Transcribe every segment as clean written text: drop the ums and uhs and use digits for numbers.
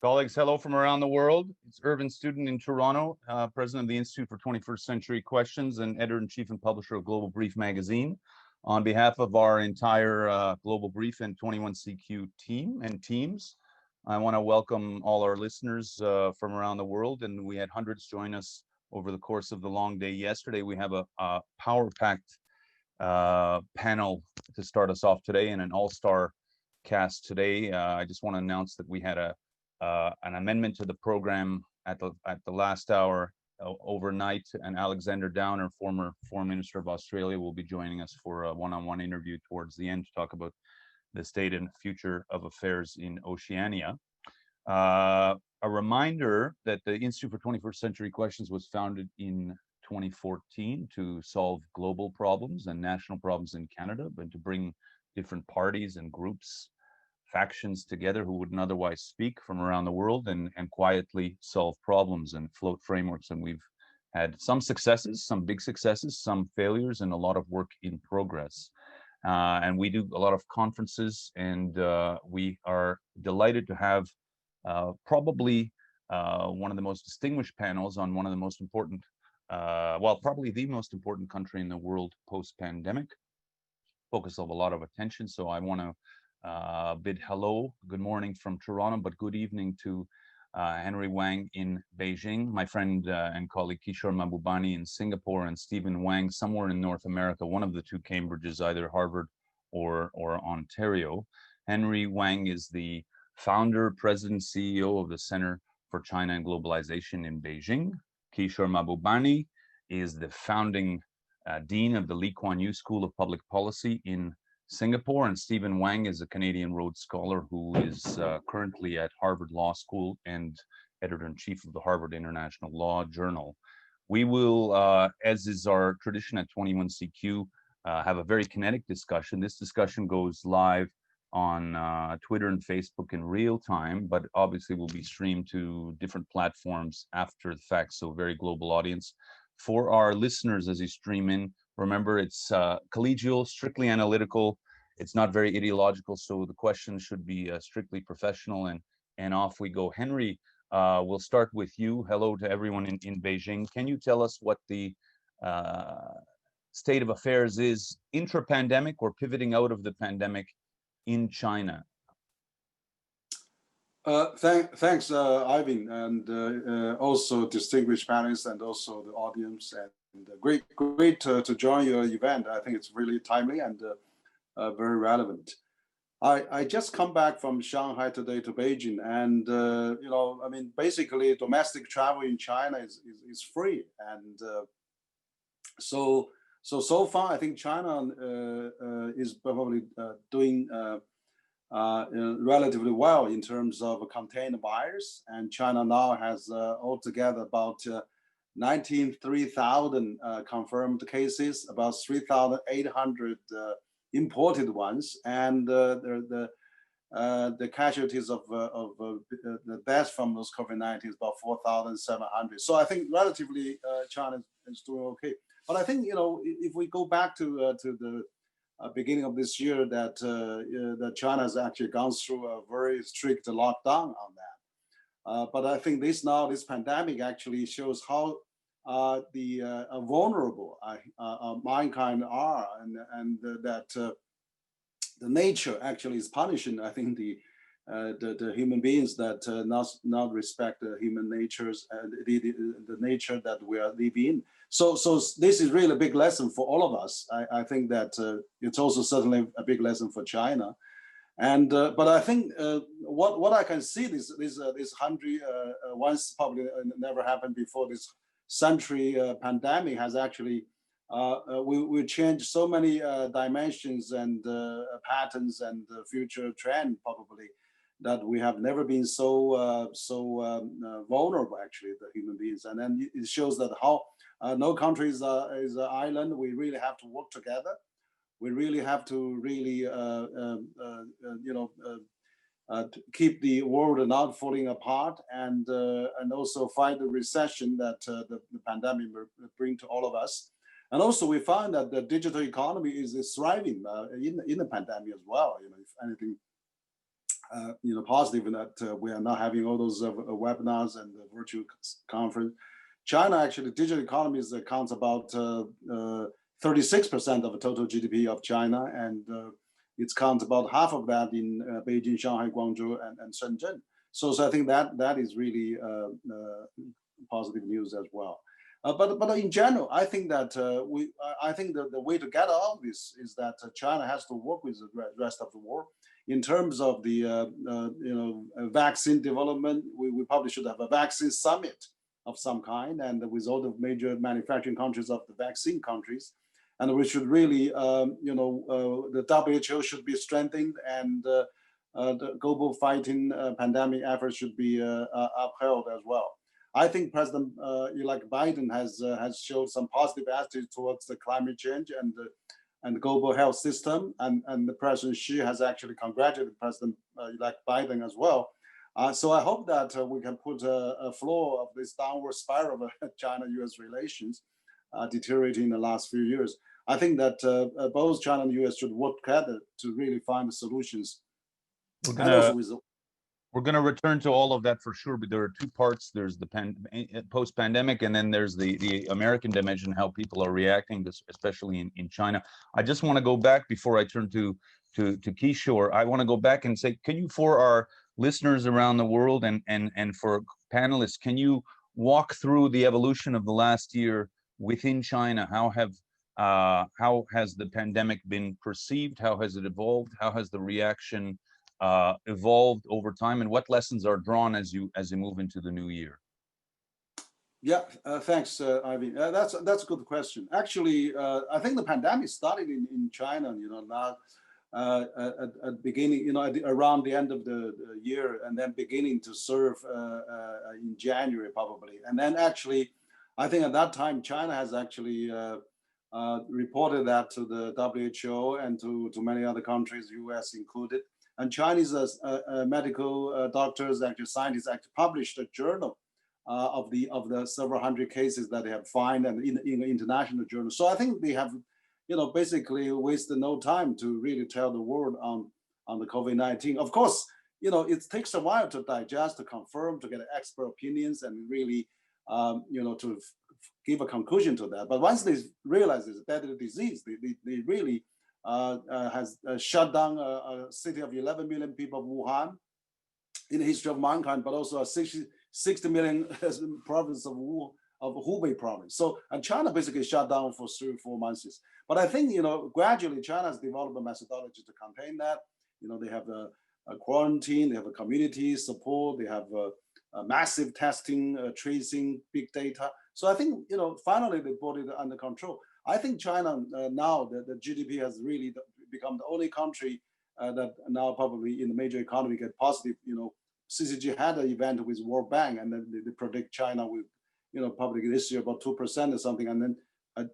Colleagues, hello from around the world. It's Irvin Studin in Toronto, president of the Institute for 21st Century Questions and editor-in-chief and publisher of Global Brief magazine. On behalf of our entire Global Brief and 21CQ team and teams, I want to welcome all our listeners from around the world, and we had hundreds join us over the course of the long day yesterday. We have a power-packed panel to start us off today and an all-star cast today. I just want to announce that we had an amendment to the program at the last hour overnight, and Alexander Downer, former Foreign Minister of Australia, will be joining us for a one-on-one interview towards the end to talk about the state and future of affairs in Oceania. A reminder that the Institute for 21st Century Questions was founded in 2014 to solve global problems and national problems in Canada, but to bring different parties and groups, factions together who wouldn't otherwise speak from around the world and quietly solve problems and float frameworks. And we've had some successes, some big successes, some failures, and a lot of work in progress. And we do a lot of conferences, and we are delighted to have probably one of the most distinguished panels on one of the most important, well, probably the most important country in the world post-pandemic, focus of a lot of attention. So I want to bid hello, good morning from Toronto, but good evening to Henry Wang in Beijing, my friend and colleague Kishore Mahbubani in Singapore, and Steven Wang somewhere in North America, one of the two Cambridges, either Harvard or Ontario. Henry Wang is the founder, president, CEO of the Center for China and Globalization in Beijing. Kishore Mahbubani is the founding dean of the Lee Kuan Yew School of Public Policy in Singapore, and Steven Wang is a Canadian Rhodes Scholar who is currently at Harvard Law School and editor-in-chief of the Harvard International Law Journal. We will, as is our tradition at 21CQ, have a very kinetic discussion. This discussion goes live on Twitter and Facebook in real time, but obviously will be streamed to different platforms after the fact, so very global audience. For our listeners as you stream in, remember it's collegial, strictly analytical. It's not very ideological, so the questions should be strictly professional, and off we go. Henry, we'll start with you. Hello to everyone in Beijing. Can you tell us what the state of affairs is intra-pandemic or pivoting out of the pandemic in China? Thanks, Ivan, and also distinguished panelists and also the audience. And great to join your event. I think it's really timely and very relevant. I just come back from Shanghai today to Beijing, and you know, I mean, basically, domestic travel in China is free, and so far, I think China is probably doing relatively well in terms of contained virus, and China now has altogether about 93,000 confirmed cases, about 3,800 imported ones, and the casualties of the deaths from those COVID-19 is about 4,700. So I think relatively China is doing okay. But I think, you know, if we go back to the beginning of this year, that China has actually gone through a very strict lockdown on that. But I think this pandemic actually shows how vulnerable mankind are, and that the nature actually is punishing, I think, the human beings that not respect the human natures and the nature that we are living in. So this is really a big lesson for all of us. I think that it's also certainly a big lesson for China. And but I think what I can see this 100 once probably never happened before this century pandemic has actually we changed so many dimensions and patterns and future trend probably that we have never been so vulnerable, actually, the human beings. And then it shows that how no country is an island. We really have to work together. We really have to really keep the world not falling apart, and also fight the recession that the pandemic will bring to all of us. And also we found that the digital economy is thriving in the pandemic as well. You know, if anything, positive in that we are not having all those webinars and the virtual conference. China actually, digital economies accounts about 36% of the total GDP of China, and it counts about half of that in Beijing, Shanghai, Guangzhou, and Shenzhen. So I think that is really positive news as well. But in general, I think that I think the way to get out of this is that China has to work with the rest of the world in terms of the vaccine development. We probably should have a vaccine summit of some kind, and with all the major manufacturing countries of the vaccine countries, and we should really the WHO should be strengthened, and the global fighting pandemic efforts should be upheld as well. I think President-elect Biden has showed some positive attitude towards the climate change and the global health system, and the President Xi has actually congratulated President-elect Biden as well. So I hope that we can put a floor of this downward spiral of China-U.S. relations deteriorating in the last few years. I think that both China and U.S. should work together to really find the solutions. We're gonna return to all of that for sure, but there are two parts. There's the post-pandemic, and then there's the American dimension, how people are reacting, especially in China. I just want to go back before I turn to Kishore. I want to go back and say, can you, for our listeners around the world and for panelists, can you walk through the evolution of the last year within China? How has the pandemic been perceived? How has it evolved? How has the reaction evolved over time, and what lessons are drawn as you move into the new year? Yeah, thanks, Irvin. That's a good question. Actually, I think the pandemic started in China, now at beginning, around the end of the year, and then beginning to serve in January probably. And then actually, I think at that time, China has actually reported that to the WHO and to many other countries, US included. And Chinese medical doctors, actually scientists, actually published a journal of the several hundred cases that they have found, and in international journals. So I think they have, basically wasted no time to really tell the world on the COVID-19. Of course, it takes a while to digest, to confirm, to get expert opinions, and really, to give a conclusion to that. But once they realize it's a deadly disease, they really has shut down a city of 11 million people of Wuhan in the history of mankind, but also a 60 million province of Hubei province. So, and China basically shut down for 3 or 4 months. But I think, gradually China has developed a methodology to contain that. They have a quarantine, they have a community support, they have a massive testing, tracing, big data. So I think, finally they brought it under control. I think China now, the GDP has really become the only country that now probably in the major economy get positive. CCG had an event with World Bank, and then they predict China with, probably this year about 2% or something. And then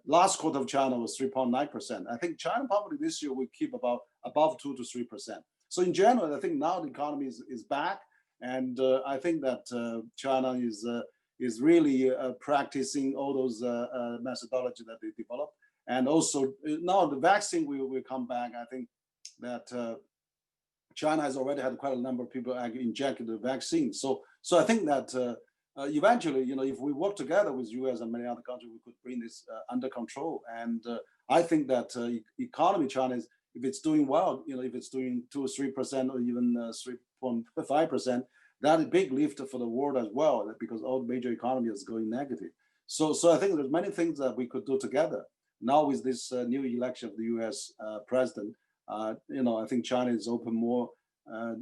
last quarter of China was 3.9%. I think China probably this year will keep about above 2 to 3%. So in general, I think now the economy is back, and I think that China is really practicing all those methodology that they developed. And also now the vaccine will come back. I think that China has already had quite a number of people injected the vaccine. So I think that eventually, if we work together with US and many other countries, we could bring this under control. And I think that economy China is, if it's doing well, if it's doing 2 or 3% or even 3.5%, that is a big lift for the world as well, because all major economies is going negative. So I think there's many things that we could do together. Now with this new election of the US president, I think China is open more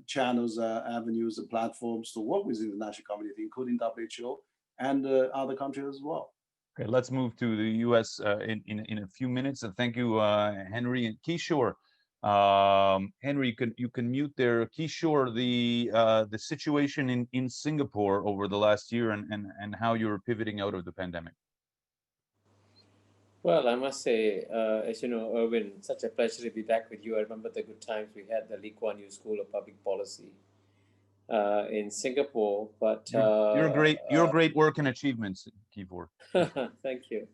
channels, avenues, and platforms to work with the international community, including WHO and other countries as well. Okay, let's move to the US in a few minutes. And thank you, Henry and Kishore. Henry, you can mute there. Kishore, the situation in Singapore over the last year and how you're pivoting out of the pandemic. Well, I must say, as you know, Irvin, such a pleasure to be back with you. I remember the good times we had at the Kuan School of Public Policy in Singapore. But your great work and achievements, Kishore. Thank you.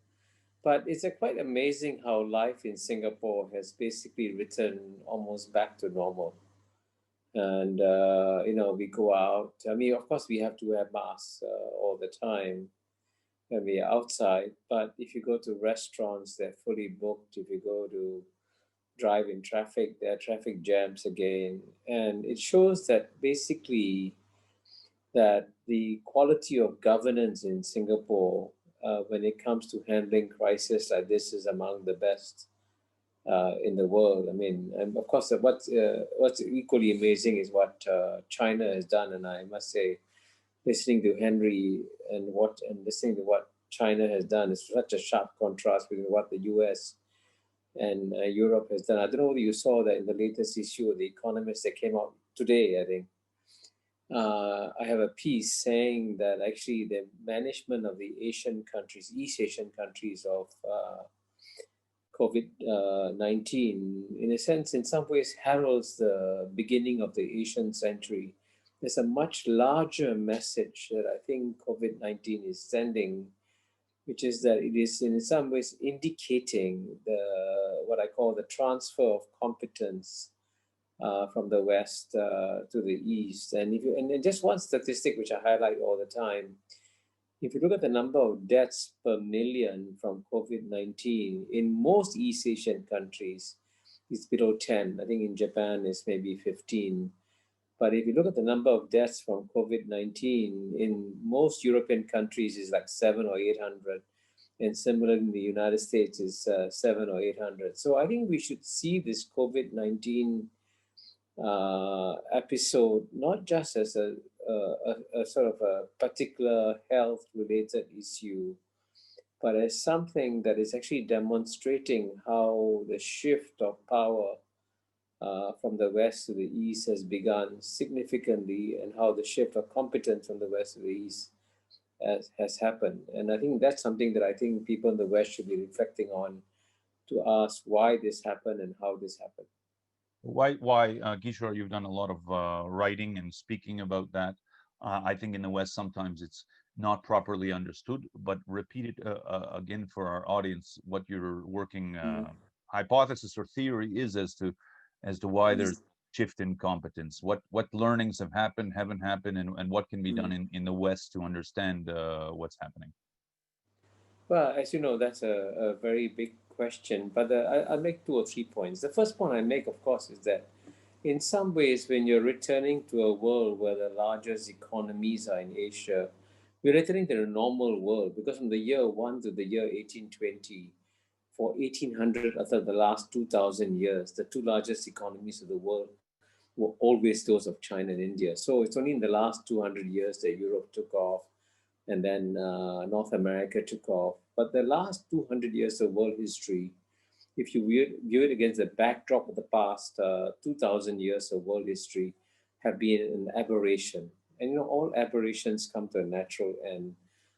But it's quite amazing how life in Singapore has basically returned almost back to normal. And, we go out. I mean, of course, we have to wear masks all the time when we are outside. But if you go to restaurants, they're fully booked. If you go to drive in traffic, there are traffic jams again. And it shows that basically that the quality of governance in Singapore, when it comes to handling crisis like this, is among the best in the world. I mean, and of course, what's equally amazing is what China has done. And I must say, listening to Henry and listening to what China has done is such a sharp contrast between what the U.S. and Europe has done. I don't know whether you saw that in the latest issue of The Economist that came out today, I think. I have a piece saying that actually the management of the Asian countries, East Asian countries of COVID-19, in a sense, in some ways heralds the beginning of the Asian century. There's a much larger message that I think COVID-19 is sending, which is that it is in some ways indicating what I call the transfer of competence from the West to the East. And and just one statistic which I highlight all the time, if you look at the number of deaths per million from COVID-19 in most East Asian countries, it's below 10. I think in Japan it's maybe 15. But if you look at the number of deaths from COVID-19 in most European countries is like 7 or 800. And similarly in the United States is 7 or 800. So I think we should see this COVID-19 episode not just as a sort of a particular health related issue, but as something that is actually demonstrating how the shift of power from the West to the East has begun significantly, and how the shift of competence from the West to the East has happened. And I think that's something that I think people in the West should be reflecting on, to ask why this happened and how this happened. Kishore, you've done a lot of writing and speaking about that. I think in the West, sometimes it's not properly understood, but repeat it again for our audience, what your working hypothesis or theory is as to why there's shift in competence. What learnings have happened, haven't happened, and what can be done in the West to understand what's happening? Well, as you know, that's a very big question, but I'll make 2 or 3 points. The first point I make, of course, is that in some ways, when you're returning to a world where the largest economies are in Asia, we're returning to a normal world, because from the year 1 to the year 1820, for 1800 after the last 2,000 years, the 2 largest economies of the world were always those of China and India. So it's only in the last 200 years that Europe took off, and then North America took off. But the last 200 years of world history, if you view it against the backdrop of the past 2,000 years of world history, have been an aberration. And all aberrations come to a natural end.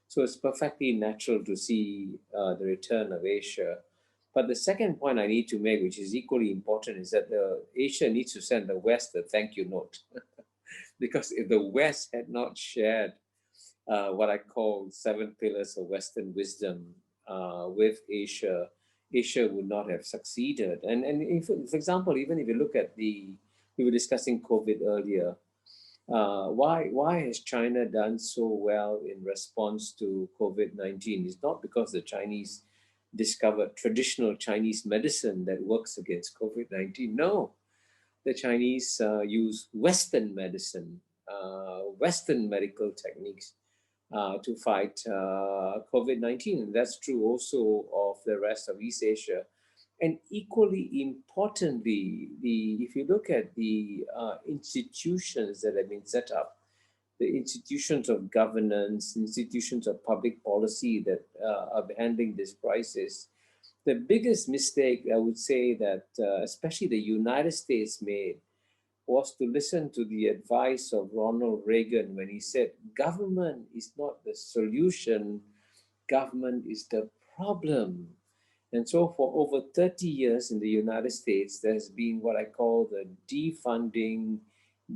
So it's perfectly natural to see the return of Asia. But the second point I need to make, which is equally important, is that Asia needs to send the West a thank you note. Because if the West had not shared what I call 7 pillars of Western wisdom with Asia, Asia would not have succeeded. And if, for example, even if you look at we were discussing COVID earlier, why has China done so well in response to COVID-19? It's not because the Chinese discovered traditional Chinese medicine that works against COVID-19. No, the Chinese use Western medicine, Western medical techniques to fight COVID-19. And that's true also of the rest of East Asia. And equally importantly, if you look at the institutions that have been set up, the institutions of governance, institutions of public policy that are handling this crisis, the biggest mistake I would say that especially the United States made was to listen to the advice of Ronald Reagan when he said, government is not the solution, government is the problem. And so for over 30 years in the United States, there's been what I call the defunding,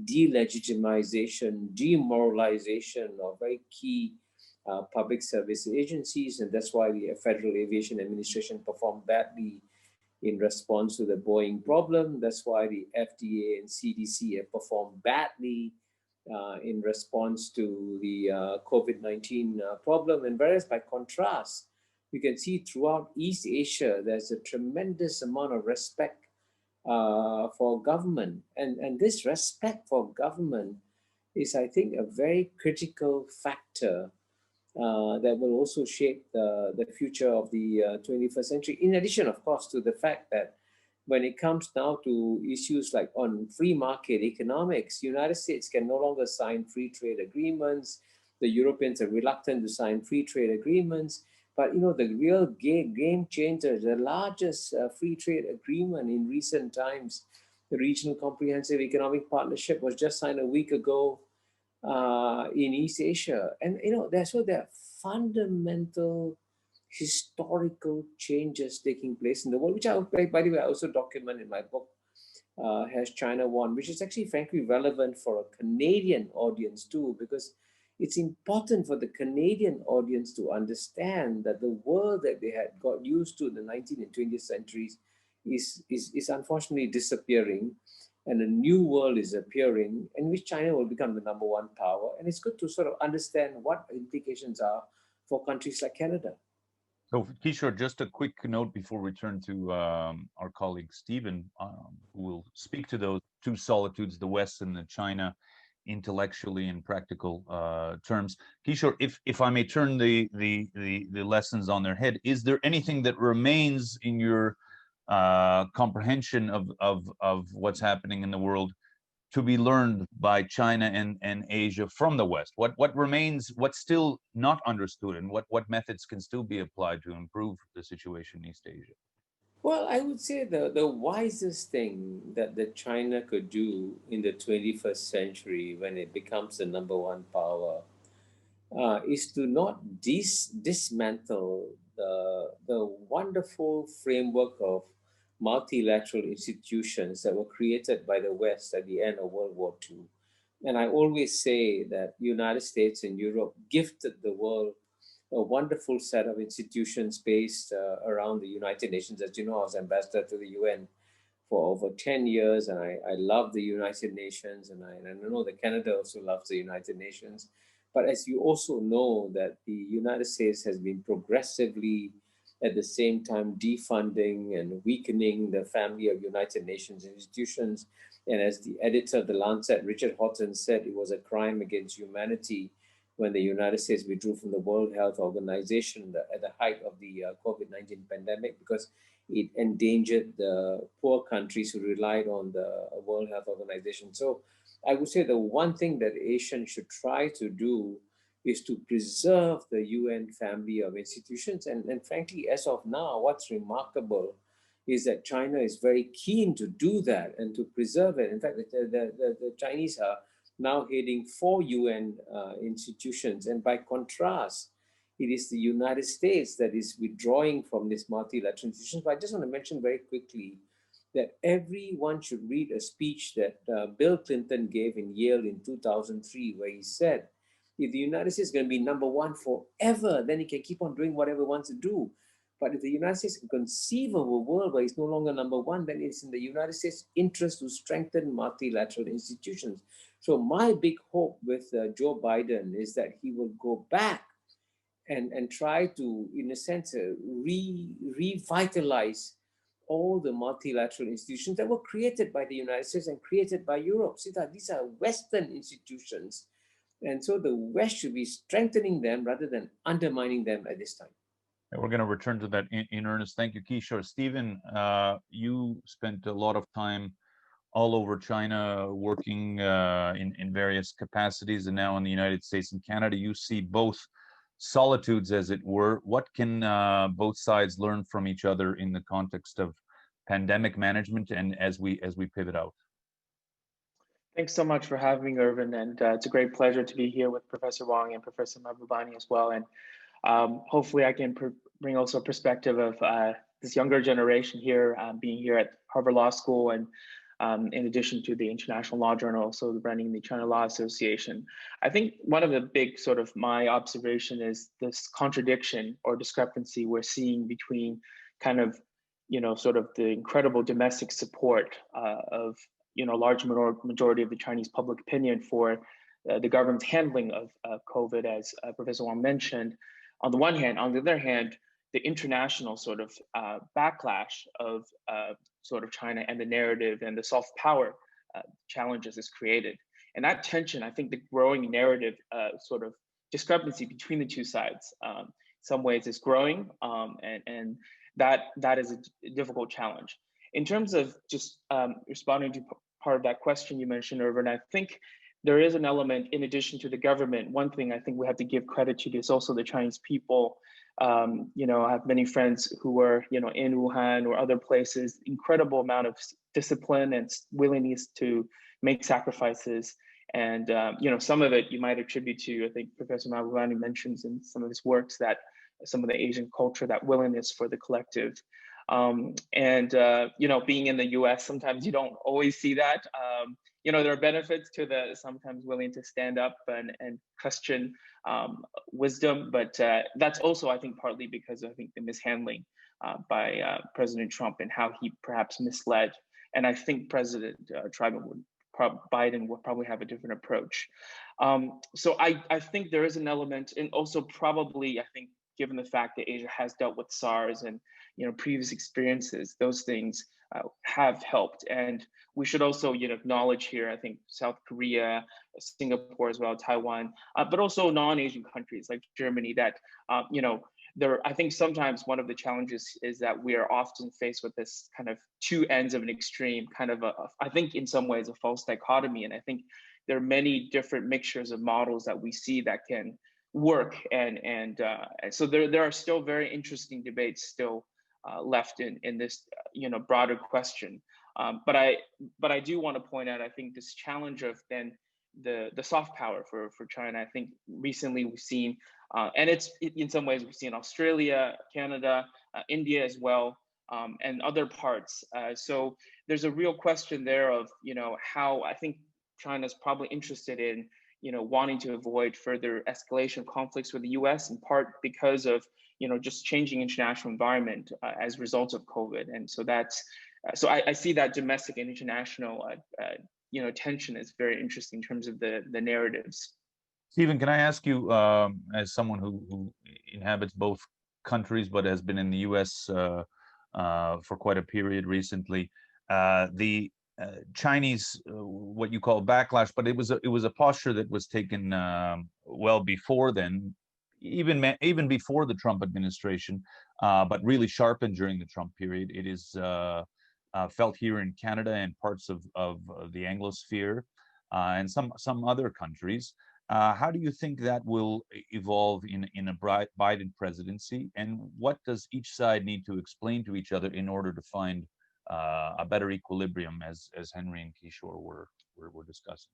delegitimization, demoralization of very key public service agencies. And that's why the Federal Aviation Administration performed badly in response to the Boeing problem. That's why the FDA and CDC have performed badly in response to the COVID-19 problem. And whereas by contrast, you can see throughout East Asia, there's a tremendous amount of respect for government. And this respect for government is, I think, a very critical factor that will also shape the future of the 21st century. In addition, of course, to the fact that when it comes now to issues like on free market economics, United States can no longer sign free trade agreements. The Europeans are reluctant to sign free trade agreements. But the real game changer, the largest free trade agreement in recent times, the Regional Comprehensive Economic Partnership, was just signed a week ago in East Asia. And there are fundamental historical changes taking place in the world, which by the way, I also document in my book, Has China Won, which is actually frankly relevant for a Canadian audience too, because it's important for the Canadian audience to understand that the world that they had got used to in the 19th and 20th centuries is unfortunately disappearing, and a new world is appearing in which China will become the number one power. And it's good to sort of understand what implications are for countries like Canada. So Kishore, just a quick note before we turn to our colleague Steven, who will speak to those two solitudes, the West and the China, intellectually and practical terms. Kishore, if I may turn the lessons on their head, is there anything that remains in your comprehension of what's happening in the world to be learned by China and Asia from the West? What remains, what's still not understood, and what methods can still be applied to improve the situation in East Asia? Well, I would say the wisest thing that China could do in the 21st century when it becomes the number one power is to not dismantle the wonderful framework of multilateral institutions that were created by the West at the end of World War II. And I always say that the United States and Europe gifted the world a wonderful set of institutions based around the United Nations. As you know, I was ambassador to the UN for over 10 years, and I love the United Nations, and I know that Canada also loves the United Nations. But as you also know, that the United States has been progressively, at the same time, defunding and weakening the family of United Nations institutions. And as the editor of The Lancet, Richard Horton, said, it was a crime against humanity when the United States withdrew from the World Health Organization at the height of the COVID-19 pandemic, because it endangered the poor countries who relied on the World Health Organization. So I would say the one thing that Asians should try to do is to preserve the UN family of institutions. And frankly, as of now, what's remarkable is that China is very keen to do that and to preserve it. In fact, the Chinese are now heading 4 UN institutions. And by contrast, it is the United States that is withdrawing from this multilateral institutions. But I just want to mention very quickly that everyone should read a speech that Bill Clinton gave in Yale in 2003, where he said, if the United States is going to be number one forever, then it can keep on doing whatever it wants to do. But if the United States can conceive of a world where it's no longer number one, then it's in the United States' interest to strengthen multilateral institutions. So my big hope with Joe Biden is that he will go back and try to, in a sense, revitalize all the multilateral institutions that were created by the United States and created by Europe. See that these are Western institutions. And so the West should be strengthening them rather than undermining them at this time. And we're going to return to that in earnest. Thank you, Kishore. Steven, you spent a lot of time all over China working in various capacities, and now in the United States and Canada. You see both solitudes, as it were. What can both sides learn from each other in the context of pandemic management and as we pivot out? Thanks so much for having me, Irvin, and it's a great pleasure to be here with Professor Wang and Professor Mahbubani as well. And hopefully I can bring also a perspective of this younger generation here, being here at Harvard Law School, and in addition to the International Law Journal, also running the China Law Association. I think one of the big sort of my observation is this contradiction or discrepancy we're seeing between kind of sort of the incredible domestic support of large majority of the Chinese public opinion for the government's handling of COVID, as Professor Wang mentioned, on the one hand. On the other hand, the international sort of backlash of sort of China and the narrative and the soft power challenges is created. And that tension, I think the growing narrative sort of discrepancy between the two sides, some ways is growing, and that is a difficult challenge. In terms of just responding to part of that question you mentioned, Irvin, I think there is an element in addition to the government. One thing I think we have to give credit to is also the Chinese people. I have many friends who were, in Wuhan or other places, incredible amount of discipline and willingness to make sacrifices. And, some of it you might attribute to, I think Professor Mahbubani mentions in some of his works, that some of the Asian culture, that willingness for the collective. Being in the US, sometimes you don't always see that. There are benefits to the sometimes willing to stand up and question wisdom, but that's also, I think, partly because I think the mishandling by President Trump and how he perhaps misled. And I think President Biden would probably have a different approach. So I think there is an element, and also probably, I think, given the fact that Asia has dealt with SARS and previous experiences, those things have helped. And we should also acknowledge here, I think, South Korea, Singapore as well, Taiwan, but also non-Asian countries like Germany that, I think sometimes one of the challenges is that we are often faced with this kind of two ends of an extreme, kind of I think in some ways a false dichotomy. And I think there are many different mixtures of models that we see that can work. And so there are still very interesting debates still left in this broader question. But I do want to point out, I think this challenge of then the soft power for China. I think recently we've seen, and it's in some ways we've seen Australia, Canada, India as well, and other parts. So there's a real question there of how I think China's probably interested in wanting to avoid further escalation of conflicts with the U.S. in part because of just changing international environment as a result of COVID. And so so I see that domestic and international tension is very interesting in terms of the narratives. Steven, can I ask you, as someone who inhabits both countries but has been in the U.S. For quite a period recently, the Chinese, what you call backlash, but it was a posture that was taken well before then, even before the Trump administration, but really sharpened during the Trump period. It is felt here in Canada and parts of the Anglosphere and some other countries. How do you think that will evolve in a Biden presidency, and what does each side need to explain to each other in order to find a better equilibrium, as Henry and Kishore were discussing?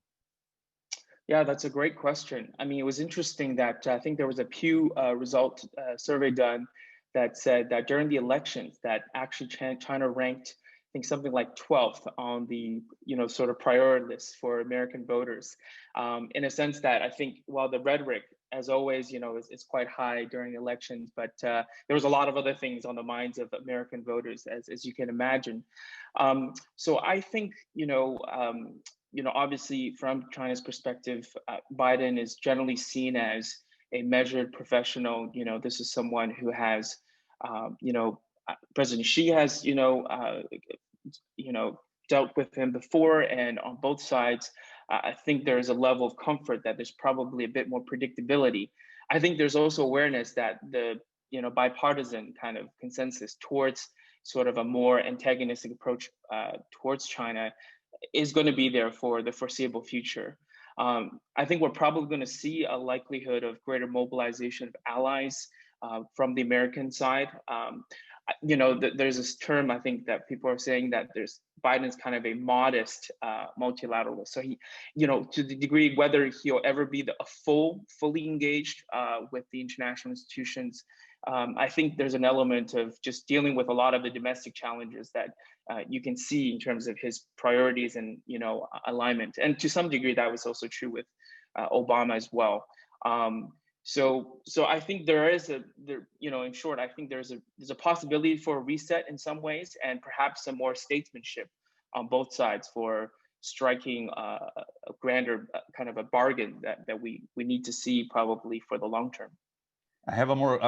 Yeah, that's a great question. I mean, it was interesting that I think there was a Pew result survey done that said that during the elections that actually China ranked, I think, something like 12th on the sort of priority list for American voters, in a sense that I think while the rhetoric, as always, is quite high during elections, but there was a lot of other things on the minds of American voters, as you can imagine. So I think obviously from China's perspective, Biden is generally seen as a measured professional. This is someone who has, President Xi has, dealt with him before, and on both sides, I think there is a level of comfort that there's probably a bit more predictability. I think there's also awareness that the bipartisan kind of consensus towards sort of a more antagonistic approach towards China is going to be there for the foreseeable future. I think we're probably going to see a likelihood of greater mobilization of allies from the American side. There's this term, I think, that people are saying that Biden's kind of a modest multilateralist. So he, to the degree whether he'll ever be fully engaged with the international institutions, I think there's an element of just dealing with a lot of the domestic challenges that you can see in terms of his priorities and alignment. And to some degree, that was also true with Obama as well. So I think in short, I think there's a possibility for a reset in some ways, and perhaps some more statesmanship on both sides for striking a grander kind of a bargain that we need to see probably for the long term. I have a more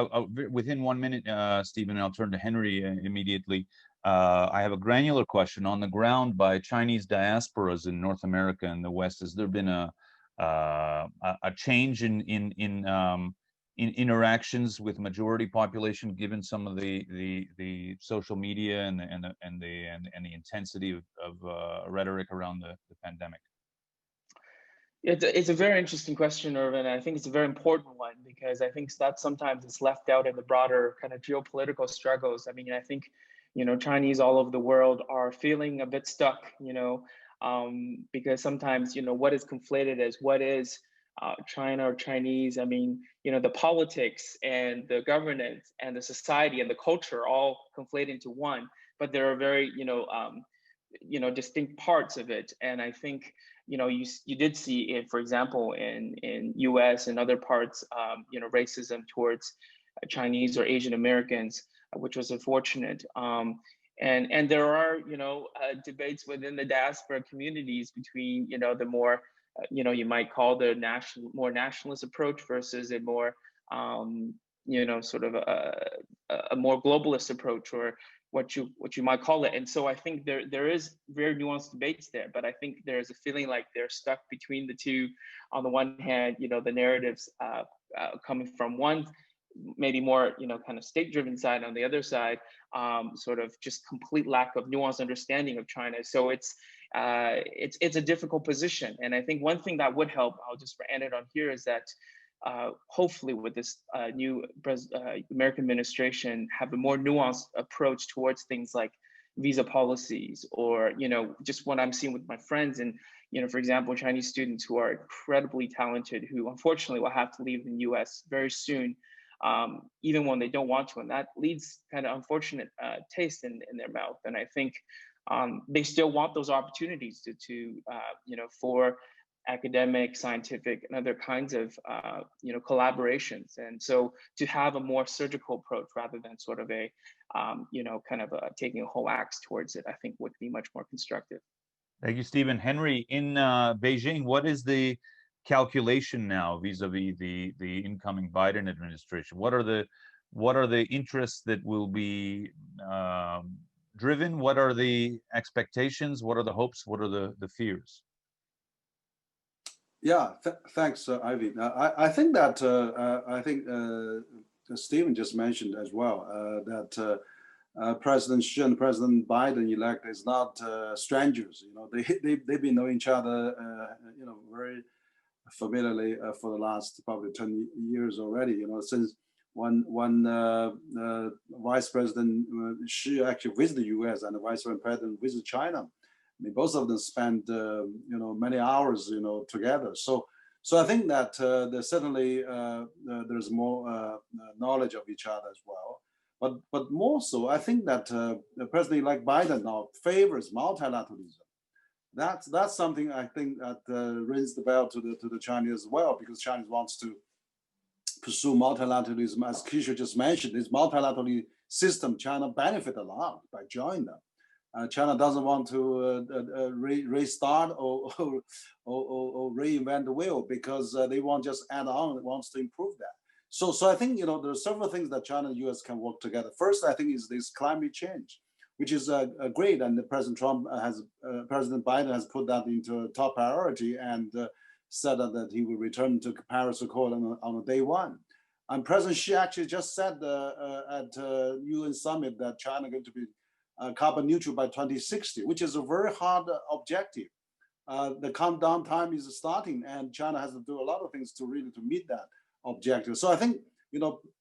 within 1 minute, Stephen, and I'll turn to Henry immediately. I have a granular question. On the ground by Chinese diasporas in North America and the West, has there been a change in interactions with majority population, given some of the social media and the intensity of rhetoric around the pandemic? It's a very interesting question, Irvin. I think it's a very important one, because I think that sometimes it's left out in the broader kind of geopolitical struggles. I mean, I think, Chinese all over the world are feeling a bit stuck, because sometimes, what is conflated as what is China or Chinese. I mean, the politics and the governance and the society and the culture all conflate into one, but there are very, distinct parts of it. And I think, you did see, for example, in US and other parts, racism towards Chinese or Asian Americans, which was unfortunate. And there are, debates within the diaspora communities between, the more, you might call the more nationalist approach versus a more, sort of a more globalist approach, or what you might call it. And so I think there is very nuanced debates there, but I think there's a feeling like they're stuck between the two. On the one hand, the narratives coming from one, maybe more, kind of state-driven side. On the other side, sort of just complete lack of nuanced understanding of China. So it's a difficult position. And I think one thing that would help, I'll just end it on here, is that hopefully with this new American administration, have a more nuanced approach towards things like visa policies, or, just what I'm seeing with my friends, and, for example, Chinese students who are incredibly talented, who unfortunately will have to leave the US very soon, even when they don't want to. And that leads kind of unfortunate taste in their mouth. And I think they still want those opportunities to for academic, scientific, and other kinds of collaborations. And so to have a more surgical approach rather than sort of a kind of taking a whole axe towards it, I think would be much more constructive. Thank you, Stephen. Henry, in Beijing, what is the calculation now vis-a-vis the incoming Biden administration? What are the interests that will be driven? What are the expectations? What are the hopes? What are the fears? Yeah, thanks, Ivy. I think that Stephen just mentioned as well that President Xi and President Biden elect is not strangers. They've been knowing each other, very familiarly for the last probably 10 years already. Since when Vice President Xi actually visited the U.S. and the Vice President visited China. I mean, both of them spent many hours together. So I think that there's certainly there's more knowledge of each other as well. But more so, I think that the President-elect Biden now favors multilateralism. That's something I think that rings the bell to the Chinese as well, because China wants to pursue multilateralism. As Kishore just mentioned, this multilateral system, China benefit a lot by joining them. China doesn't want to restart or reinvent the wheel, because they want just add on. It wants to improve that. So I think there are several things that China and U.S. can work together. First, I think is this climate change, which is great, and President Biden has put that into a top priority and said that he will return to Paris Accord on day one. And President Xi actually just said at UN summit that China is going to be carbon neutral by 2060, which is a very hard objective. The countdown time is starting, and China has to do a lot of things to meet that objective. So I think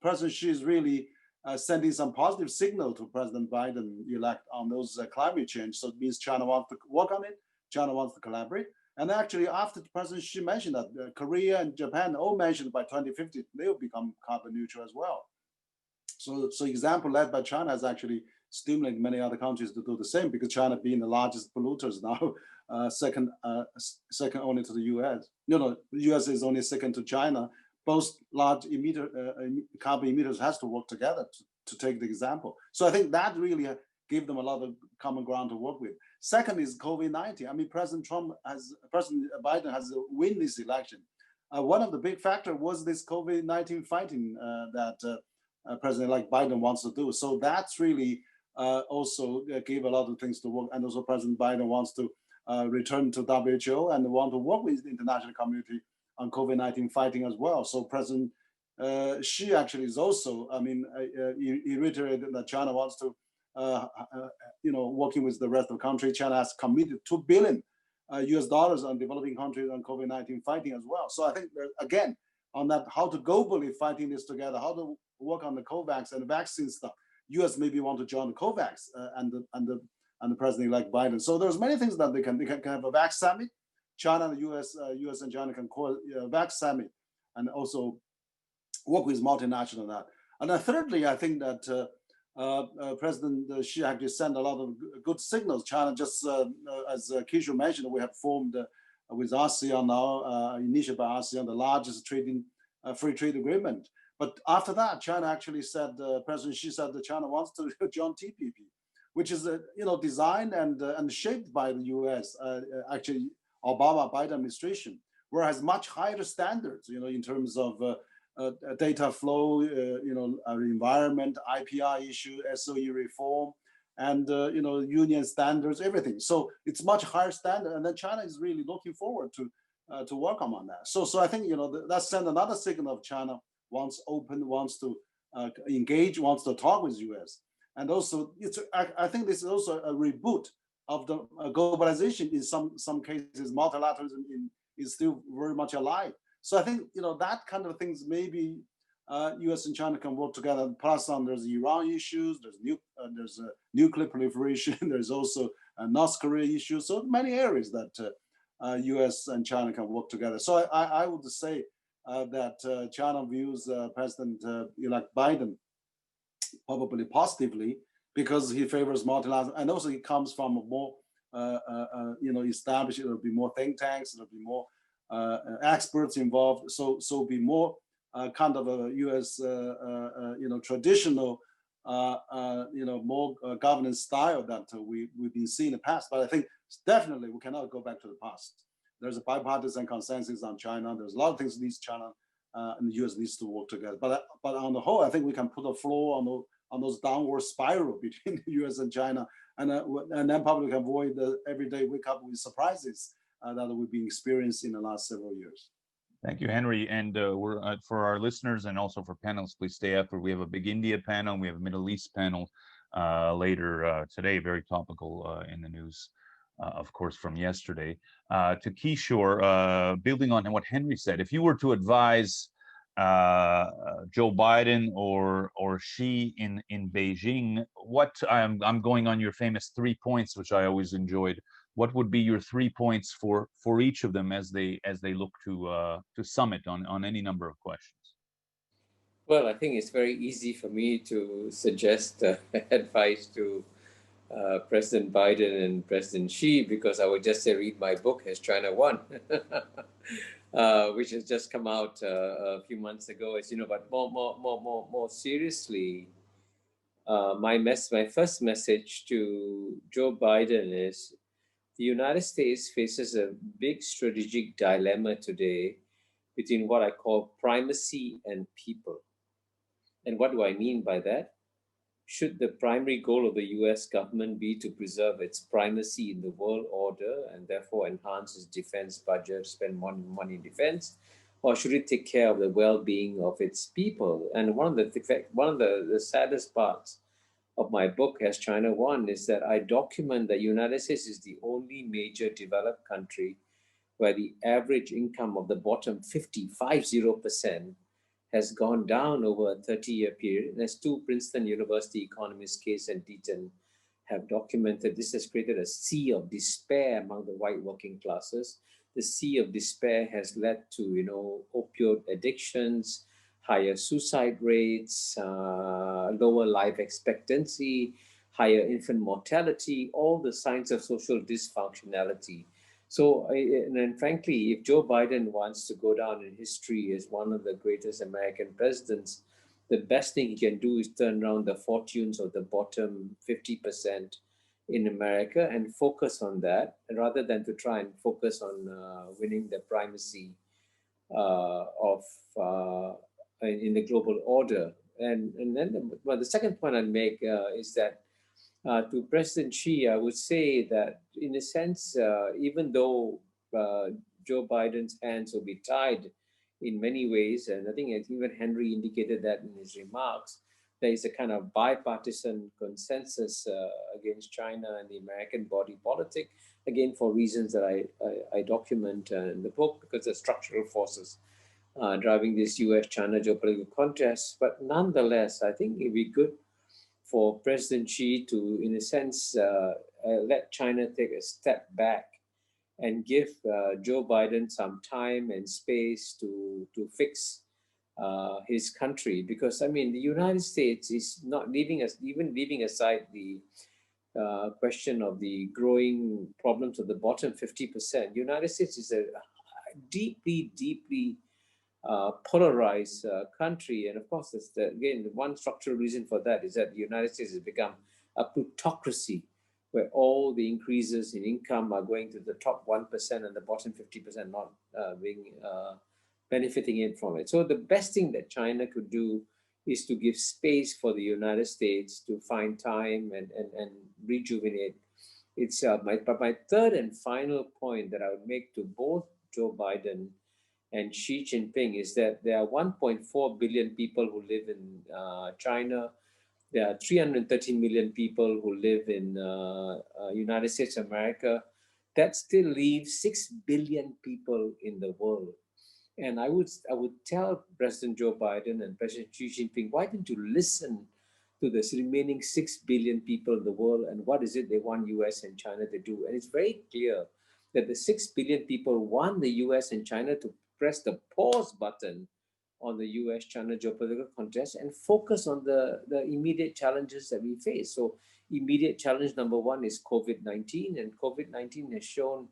President Xi is really sending some positive signal to President Biden elect on those climate change. So it means China wants to work on it. China wants to collaborate. And actually, after President Xi mentioned that, Korea and Japan all mentioned by 2050 they will become carbon neutral as well. So example led by China has actually stimulated many other countries to do the same, because China being the largest polluters now, second only to the U.S. The U.S. is only second to China, both large carbon emitters has to work together to take the example. So I think that really gave them a lot of common ground to work with. Second is COVID-19. I mean, President Biden has win this election. One of the big factors was this COVID-19 fighting that President-elect Biden wants to do. So that's really also gave a lot of things to work. And also President Biden wants to return to WHO and want to work with the international community on COVID-19 fighting as well. So President Xi actually is also, I mean, he reiterated that China wants to, working with the rest of the country. China has committed $2 billion US dollars on developing countries on COVID-19 fighting as well. So I think again, on that, how to globally fighting this together, how to work on the COVAX and the vaccine stuff. US maybe want to join the COVAX and the president-elect Biden. So there's many things that they can have a vax summit. China and US and China can call a vax summit and also work with multinational on that. And then thirdly, I think that President Xi actually sent a lot of good signals. China just, as Kishore mentioned, we have formed with ASEAN now, initiated by ASEAN, the largest free trade agreement. But after that, China actually said, President Xi said that China wants to join TPP, which is designed and shaped by the US, actually Obama-Biden administration, where it has much higher standards, in terms of data flow, environment, IPR issue, SOE reform, and union standards, everything. So it's much higher standard, and then China is really looking forward to work on that. So I think that sent another signal of China wants to engage, wants to talk with US, and also I think this is also a reboot of the globalization. In some cases, multilateralism is still very much alive. So I think that kind of things maybe US and China can work together. Plus, there's the Iran issues, there's nuclear proliferation, there's also North Korea issues. So many areas that US and China can work together. So I would say that China views President-elect Biden probably positively because he favors multilateral, and also he comes from a more established. There'll be more think tanks. There'll be more experts involved. So be more kind of a U.S. Traditional more governance style that we've been seeing in the past. But I think definitely we cannot go back to the past. There's a bipartisan consensus on China. There's a lot of things needs China and the U.S. needs to work together. But on the whole, I think we can put a floor on those downward spiral between the U.S. and China, and then probably can avoid the everyday wake up with surprises that we've been experiencing in the last several years. Thank you, Henry. And we're for our listeners and also for panelists, please stay after. We have a big India panel. We have a Middle East panel later today, very topical in the news. Of course, from yesterday. To Kishore, building on what Henry said, if you were to advise Joe Biden or Xi in Beijing, what I'm going on your famous 3 points, which I always enjoyed. What would be your 3 points for each of them as they look to summit on any number of questions? Well, I think it's very easy for me to suggest advice to President Biden and President Xi, because I would just say read my book, Has China Won? Which has just come out a few months ago, as you know. But more seriously, my first message to Joe Biden is the United States faces a big strategic dilemma today between what I call primacy and people. And what do I mean by that? Should the primary goal of the US government be to preserve its primacy in the world order and therefore enhance its defense budget, spend more money in defense, or should it take care of the well-being of its people? And one of the saddest parts of my book, Has China Won, is that I document that the United States is the only major developed country where the average income of the bottom 50% has gone down over a 30-year period. And as two Princeton University economists, Case and Deaton, have documented, this has created a sea of despair among the white working classes. The sea of despair has led to, opioid addictions, higher suicide rates, lower life expectancy, higher infant mortality, all the signs of social dysfunctionality. So, and frankly, if Joe Biden wants to go down in history as one of the greatest American presidents, the best thing he can do is turn around the fortunes of the bottom 50% in America and focus on that, rather than to try and focus on winning the primacy of in the global order. And then, well, the second point I'd make is that to President Xi, I would say that in a sense, even though Joe Biden's hands will be tied in many ways, and I think even Henry indicated that in his remarks, there is a kind of bipartisan consensus against China and the American body politic, again, for reasons that I document in the book, because the structural forces driving this US-China geopolitical contest. But nonetheless, I think it'd be good for President Xi to, in a sense, let China take a step back and give Joe Biden some time and space to fix his country. Because, I mean, the United States is not leaving us, even leaving aside the question of the growing problems of the bottom 50%. The United States is a deeply, deeply polarized country. And of course, again, the one structural reason for that is that the United States has become a plutocracy, where all the increases in income are going to the top 1% and the bottom 50% not benefiting it from it. So the best thing that China could do is to give space for the United States to find time and rejuvenate itself. But my third and final point that I would make to both Joe Biden and Xi Jinping is that there are 1.4 billion people who live in China. There are 313 million people who live in United States of America. That still leaves 6 billion people in the world. And I would tell President Joe Biden and President Xi Jinping, why don't you listen to the remaining 6 billion people in the world, and what is it they want US and China to do? And it's very clear that the 6 billion people want the US and China to press the pause button on the US-China geopolitical contest and focus on the immediate challenges that we face. So immediate challenge number one is COVID-19, and COVID-19 has shown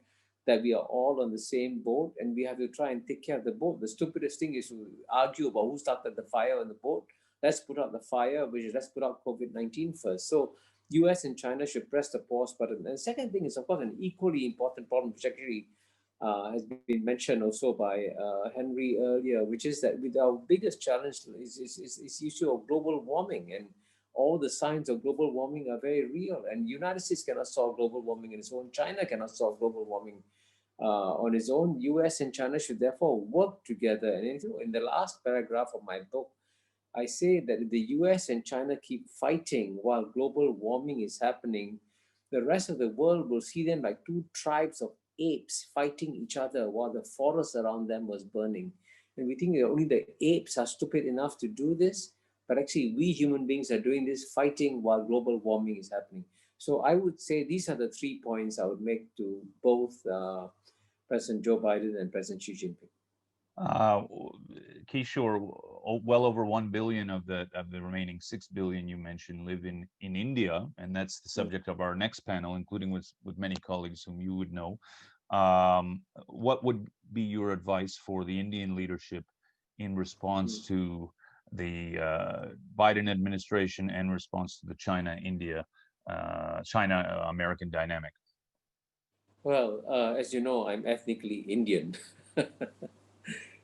that we are all on the same boat and we have to try and take care of the boat. The stupidest thing is to argue about who started the fire on the boat. Let's put out the fire, which is let's put out COVID-19 first. So US and China should press the pause button. And the second thing is, of course, an equally important problem, which actually has been mentioned also by Henry earlier, which is that with our biggest challenge is the issue of global warming, and all the signs of global warming are very real. And the United States cannot solve global warming on its own. China cannot solve global warming on its own. US and China should therefore work together. And in the last paragraph of my book, I say that if the US and China keep fighting while global warming is happening, the rest of the world will see them like two tribes of apes fighting each other while the forest around them was burning. And we think that only the apes are stupid enough to do this, but actually we human beings are doing this, fighting while global warming is happening. So I would say these are the 3 points I would make to both President Joe Biden and President Xi Jinping. Kishore, well over 1 billion of the remaining 6 billion you mentioned live in India, and that's the subject of our next panel, including with many colleagues whom you would know. What would be your advice for the Indian leadership in response to the Biden administration and response to the China-American dynamic? Well, as you know, I'm ethnically Indian.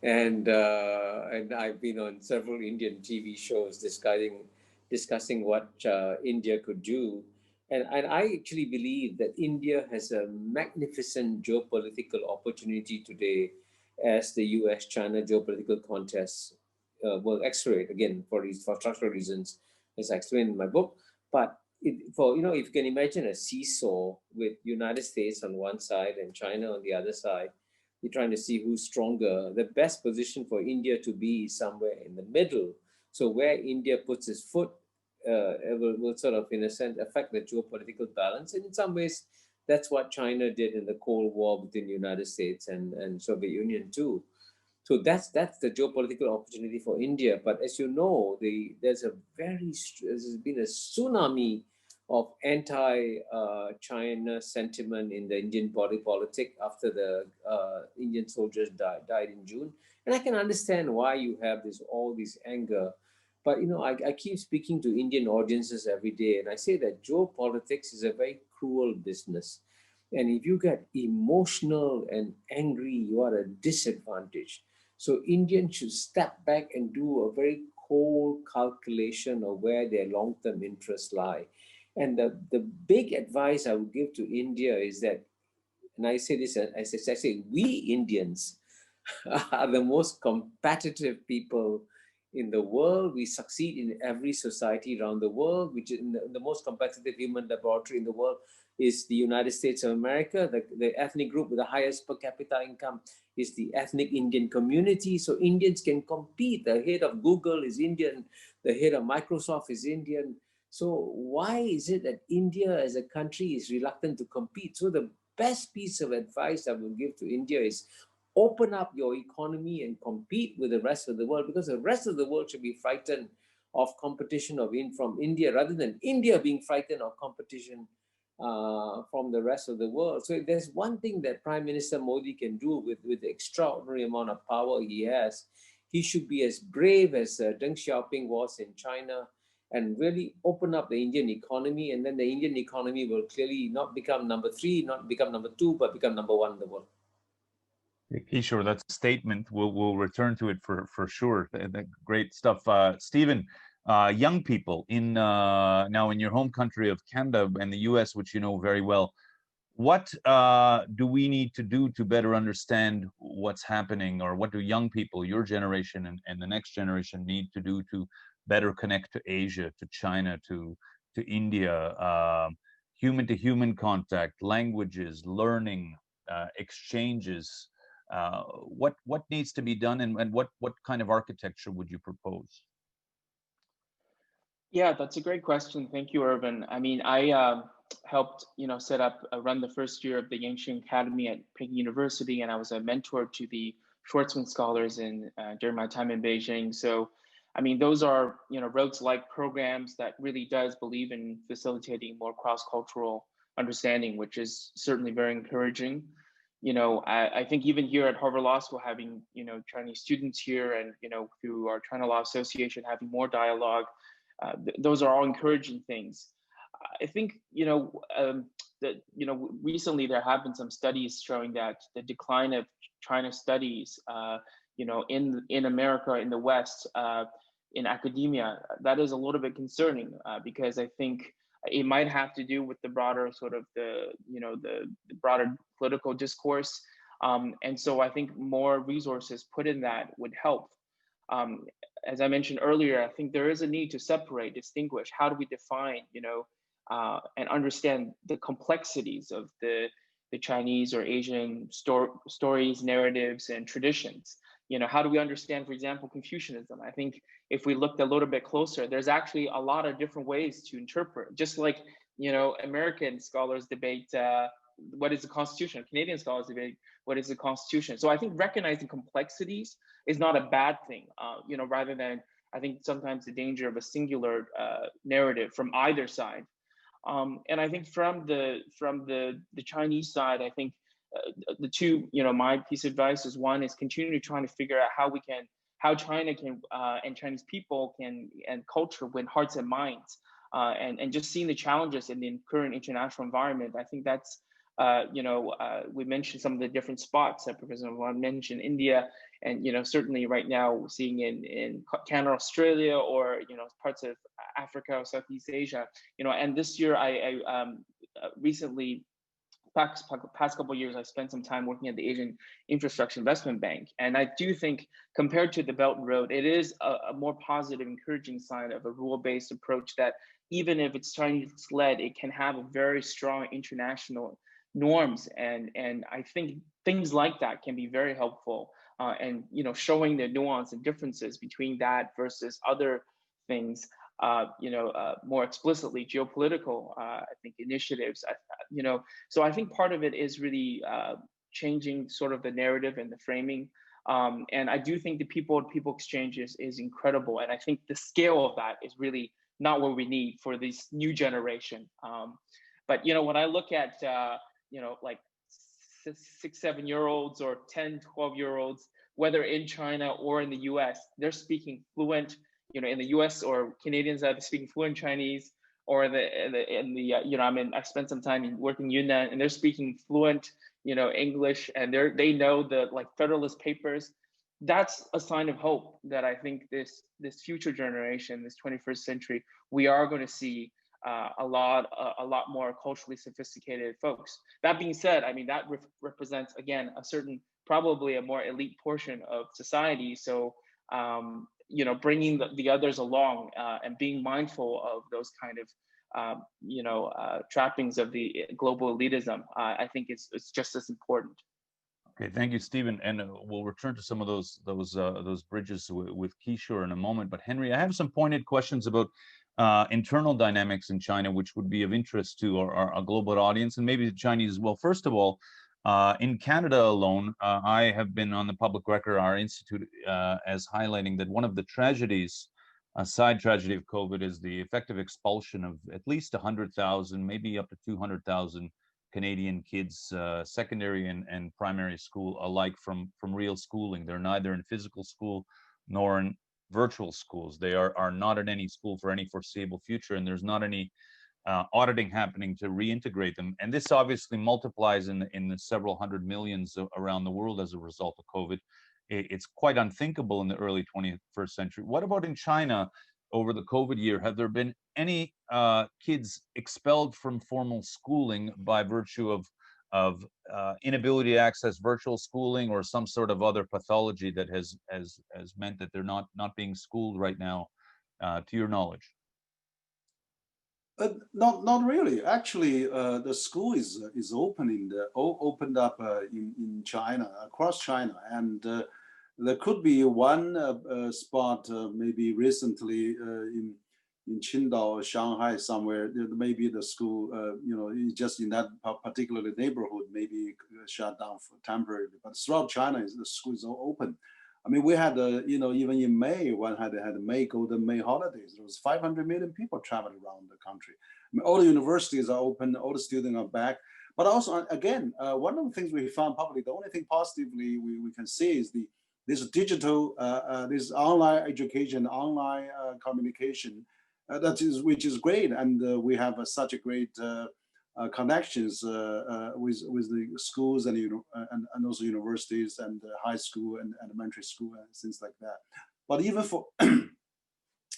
And I've been on several Indian TV shows discussing what India could do. And I actually believe that India has a magnificent geopolitical opportunity today as the US-China geopolitical contest will accelerate, again, for structural reasons, as I explained in my book. But if you can imagine a seesaw with United States on one side and China on the other side, you're trying to see who's stronger. The best position for India to be is somewhere in the middle. So where India puts its foot, it will sort of, in a sense, affect the geopolitical balance. And in some ways, that's what China did in the Cold War between the United States and Soviet Union too. So that's the geopolitical opportunity for India. But as you know, there's been a tsunami of anti-China sentiment in the Indian body politic after the Indian soldiers died in June. And I can understand why you have all this anger. But, I keep speaking to Indian audiences every day, and I say that geopolitics is a very cruel business. And if you get emotional and angry, you are at a disadvantage. So Indians should step back and do a very cold calculation of where their long-term interests lie. And the big advice I would give to India is that, and I say this, I say we Indians are the most competitive people in the world. We succeed in every society around the world, which is the most competitive human laboratory in the world is the United States of America. The ethnic group with the highest per capita income is the ethnic Indian community. So Indians can compete. The head of Google is Indian. The head of Microsoft is Indian. So why is it that India as a country is reluctant to compete? So the best piece of advice I will give to India is open up your economy and compete with the rest of the world, because the rest of the world should be frightened of competition from India rather than India being frightened of competition from the rest of the world. So if there's one thing that Prime Minister Modi can do with the extraordinary amount of power he has, he should be as brave as Deng Xiaoping was in China and really open up the Indian economy. And then the Indian economy will clearly not become number 3, not become number 2, but become number 1 in the world. Kishore, that's a statement. We'll return to it for sure. Great stuff. Steven, young people now in your home country of Canada and the US, which you know very well, what do we need to do to better understand what's happening, or what do young people, your generation and the next generation, need to do to better connect to Asia, to China, to India, human-to-human contact, languages, learning, exchanges? What needs to be done, and what kind of architecture would you propose? Yeah, that's a great question. Thank you, Irvin. I mean, I helped, set up, run the first year of the Yangtze Academy at Peking University, and I was a mentor to the Schwarzman scholars during my time in Beijing. So, I mean, those are, Rhodes-like programs that really does believe in facilitating more cross-cultural understanding, which is certainly very encouraging. I think even here at Harvard Law School, having, Chinese students here and, through our China Law Association, having more dialogue, those are all encouraging things. I think, recently there have been some studies showing that the decline of China studies, in America, in the West, in academia, that is a little bit concerning because I think it might have to do with the broader sort of the broader political discourse. And so I think more resources put in that would help. As I mentioned earlier, I think there is a need to separate, distinguish. How do we define, and understand the complexities of the Chinese or Asian stories, narratives, and traditions? How do we understand, for example, Confucianism? I think if we looked a little bit closer, there's actually a lot of different ways to interpret. Just like, American scholars debate what is the Constitution, Canadian scholars debate what is the Constitution. So I think recognizing complexities is not a bad thing, rather than, I think, sometimes the danger of a singular narrative from either side. And I think from the Chinese side, I think the two, my piece of advice is, one is continuing trying to figure out how China can and Chinese people can and culture win hearts and minds, and just seeing the challenges in the current international environment. I think that's we mentioned some of the different spots that Professor Wang mentioned, India, and certainly right now we're seeing in Canada, Australia, or parts of Africa or Southeast Asia. And this year I recently, past couple of years, I spent some time working at the Asian Infrastructure Investment Bank, and I do think compared to the Belt and Road, it is a more positive, encouraging sign of a rule-based approach that even if it's Chinese-led, it can have a very strong international norms, and I think things like that can be very helpful, and showing the nuance and differences between that versus other things, more explicitly geopolitical, I think, initiatives, so I think part of it is really changing sort of the narrative and the framing, and I do think the people-to-people exchange is incredible, and I think the scale of that is really not what we need for this new generation. But when I look at like 6, 7-year-olds or 10, 12-year-olds, whether in China or in the US, they're speaking fluent, in the US, or Canadians are speaking fluent Chinese, or I spent some time working in Yunnan, and they're speaking fluent, English, and they know the like Federalist Papers. That's a sign of hope that I think this future generation, this 21st century, we are going to see a lot more culturally sophisticated folks. That being said, I mean, that represents, again, probably a more elite portion of society. So, bringing the others along and being mindful of those kind of, trappings of the global elitism, I think it's just as important. Okay, thank you, Stephen, and we'll return to some of those bridges with Kishore in a moment. But Henry, I have some pointed questions about internal dynamics in China, which would be of interest to our global audience and maybe the Chinese as well. First of all, in Canada alone, I have been on the public record, our institute, as highlighting that one of the tragedies, a side tragedy of COVID, is the effective expulsion of at least 100,000, maybe up to 200,000 Canadian kids, secondary and primary school alike, from real schooling. They're neither in physical school nor in virtual schools. They are not in any school for any foreseeable future, and there's not any auditing happening to reintegrate them. And this obviously multiplies in the several hundred millions around the world as a result of COVID. It's quite unthinkable in the early 21st century. What about in China? Over the COVID year, have there been any kids expelled from formal schooling by virtue of inability to access virtual schooling or some sort of other pathology that has meant that they're not being schooled right now, to your knowledge? Not really. Actually, the school is opened up in China, across China, and there could be one spot, maybe recently in Qingdao or Shanghai somewhere. Maybe the school, just in that particular neighborhood, maybe shut down temporarily. But throughout China, the school is all open. I mean, we had, even in May, one had Golden May holidays. There was 500 million people traveling around the country. I mean, all the universities are open, all the students are back. But also, again, one of the things we found, probably the only thing positively we can see is this digital, this online education, online communication, which is great, and we have such a great connections with the schools and also universities and high school and elementary school and things like that. But even for,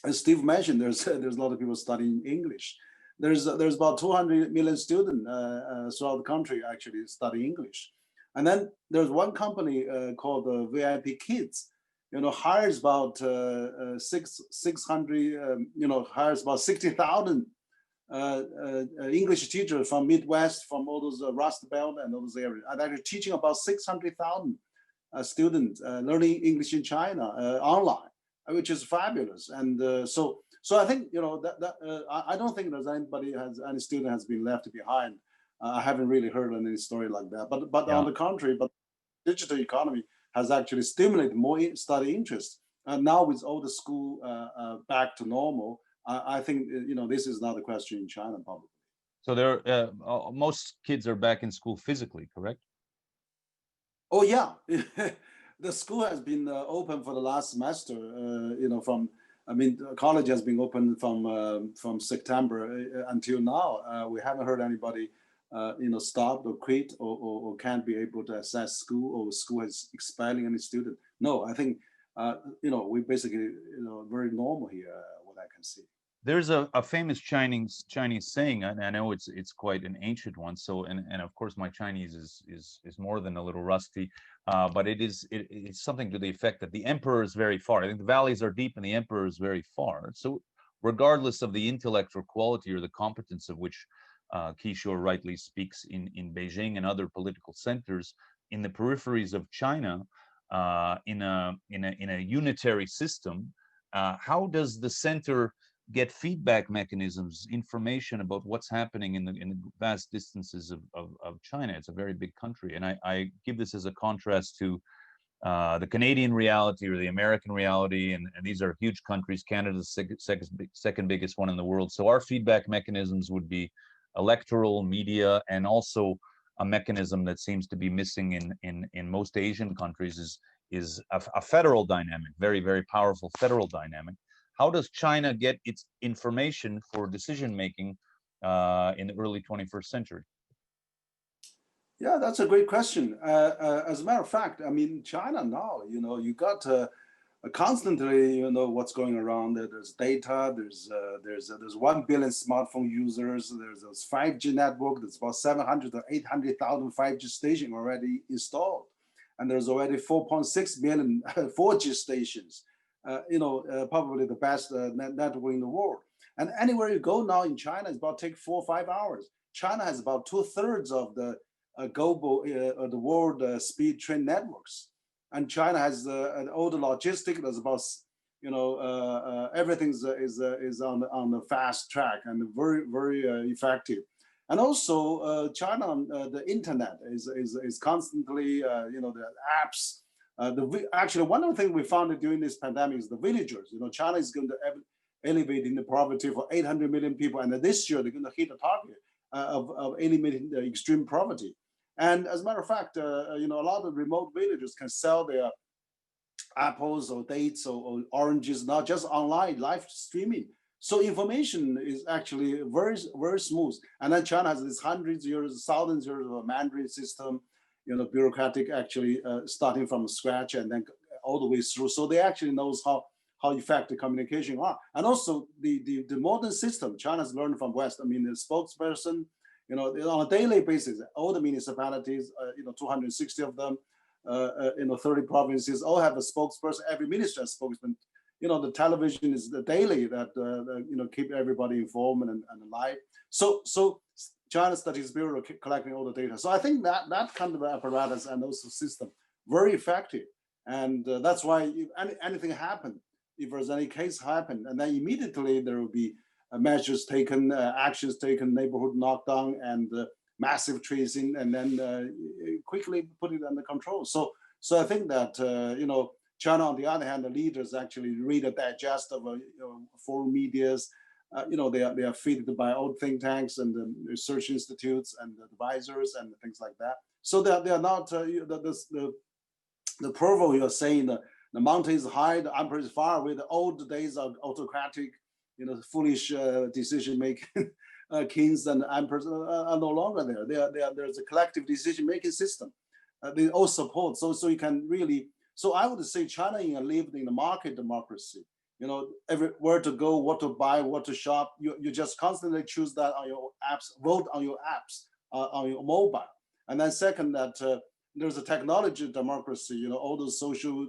as Steve mentioned, there's a lot of people studying English. There's about 200 million students throughout the country actually study English. And then there's one company called VIP Kids, hires about 600, hires about 60,000 English teachers from Midwest, from all those Rust Belt and those areas. And they're teaching about 600,000 students learning English in China online, which is fabulous. And so I think, I don't think there's any student has been left behind. I haven't really heard any story like that. But yeah. On the contrary, but digital economy has actually stimulated more study interest. And now with all the school back to normal, I think this is not a question in China probably. So most kids are back in school physically, correct? Oh yeah, the school has been open for the last semester. College has been open from September until now. We haven't heard anybody stopped or quit or can't be able to access school, or school is expelling any student. No, I think we basically very normal here. What I can see. There's a famous Chinese saying, and I know it's quite an ancient one. So and of course my Chinese is more than a little rusty, but it's something to the effect that the emperor is very far. I think the valleys are deep and the emperor is very far. So regardless of the intellectual quality or the competence of which Kishore rightly speaks in Beijing and other political centers, in the peripheries of China, in a unitary system, how does the center get feedback mechanisms, information about what's happening in the vast distances of China? It's a very big country, and I give this as a contrast to the Canadian reality or the American reality, and these are huge countries. Canada's second biggest one in the world. So our feedback mechanisms would be electoral, media, and also a mechanism that seems to be missing in most Asian countries is a federal dynamic, very, very powerful federal dynamic. How does China get its information for decision making in the early 21st century? Yeah, that's a great question. As a matter of fact, I mean, China now, you got constantly, what's going around there. There's data. There's 1 billion smartphone users. There's a 5G network. There's about 700 to 800,000 5G stations already installed, and there's already 4.6 million 4G stations. Probably the best network in the world. And anywhere you go now in China, it's about take 4 or 5 hours. China has about 2/3 of the global, the world speed train networks, and China has all the logistics. There's about, everything is on the fast track and very, very effective. And also China, the internet is constantly, the apps. Actually, one of the things we found during this pandemic is the villagers. China is going to elevate in the poverty for 800 million people, and this year they're going to hit a target of eliminating the extreme poverty. And as a matter of fact, a lot of remote villages can sell their apples or dates or oranges, not just online, live streaming. So information is actually very, very smooth. And then China has this hundreds of years, thousands of years of a Mandarin system, bureaucratic, actually starting from scratch and then all the way through. So they actually knows how effective communication are. And also the modern system, China's learned from West. I mean, the spokesperson, on a daily basis, all the municipalities, 260 of them, 30 provinces, all have a spokesperson. Every minister has a spokesman. The television is the daily that keep everybody informed and alive. So China Statistics Bureau collecting all the data. So I think that kind of apparatus and also system very effective, and that's why if anything happen, if there's any case happen, and then immediately there will be measures taken, actions taken, neighborhood knockdown, and massive tracing, and then quickly put it under control. So I think that China, on the other hand, the leaders actually read a digest of foreign medias. They are fed by old think tanks and research institutes and advisors and things like that. So they are not the proverb you are saying, the mountain is high, the emperor is far away. The old days of autocratic, foolish decision-making kings and emperors are no longer there. There's a collective decision-making system. They all support. So you can really. So I would say China lived in a market democracy. Where to go, what to buy, what to shop. You just constantly choose that on your apps, vote on your apps, on your mobile. And then second, that there's a technology democracy. All those social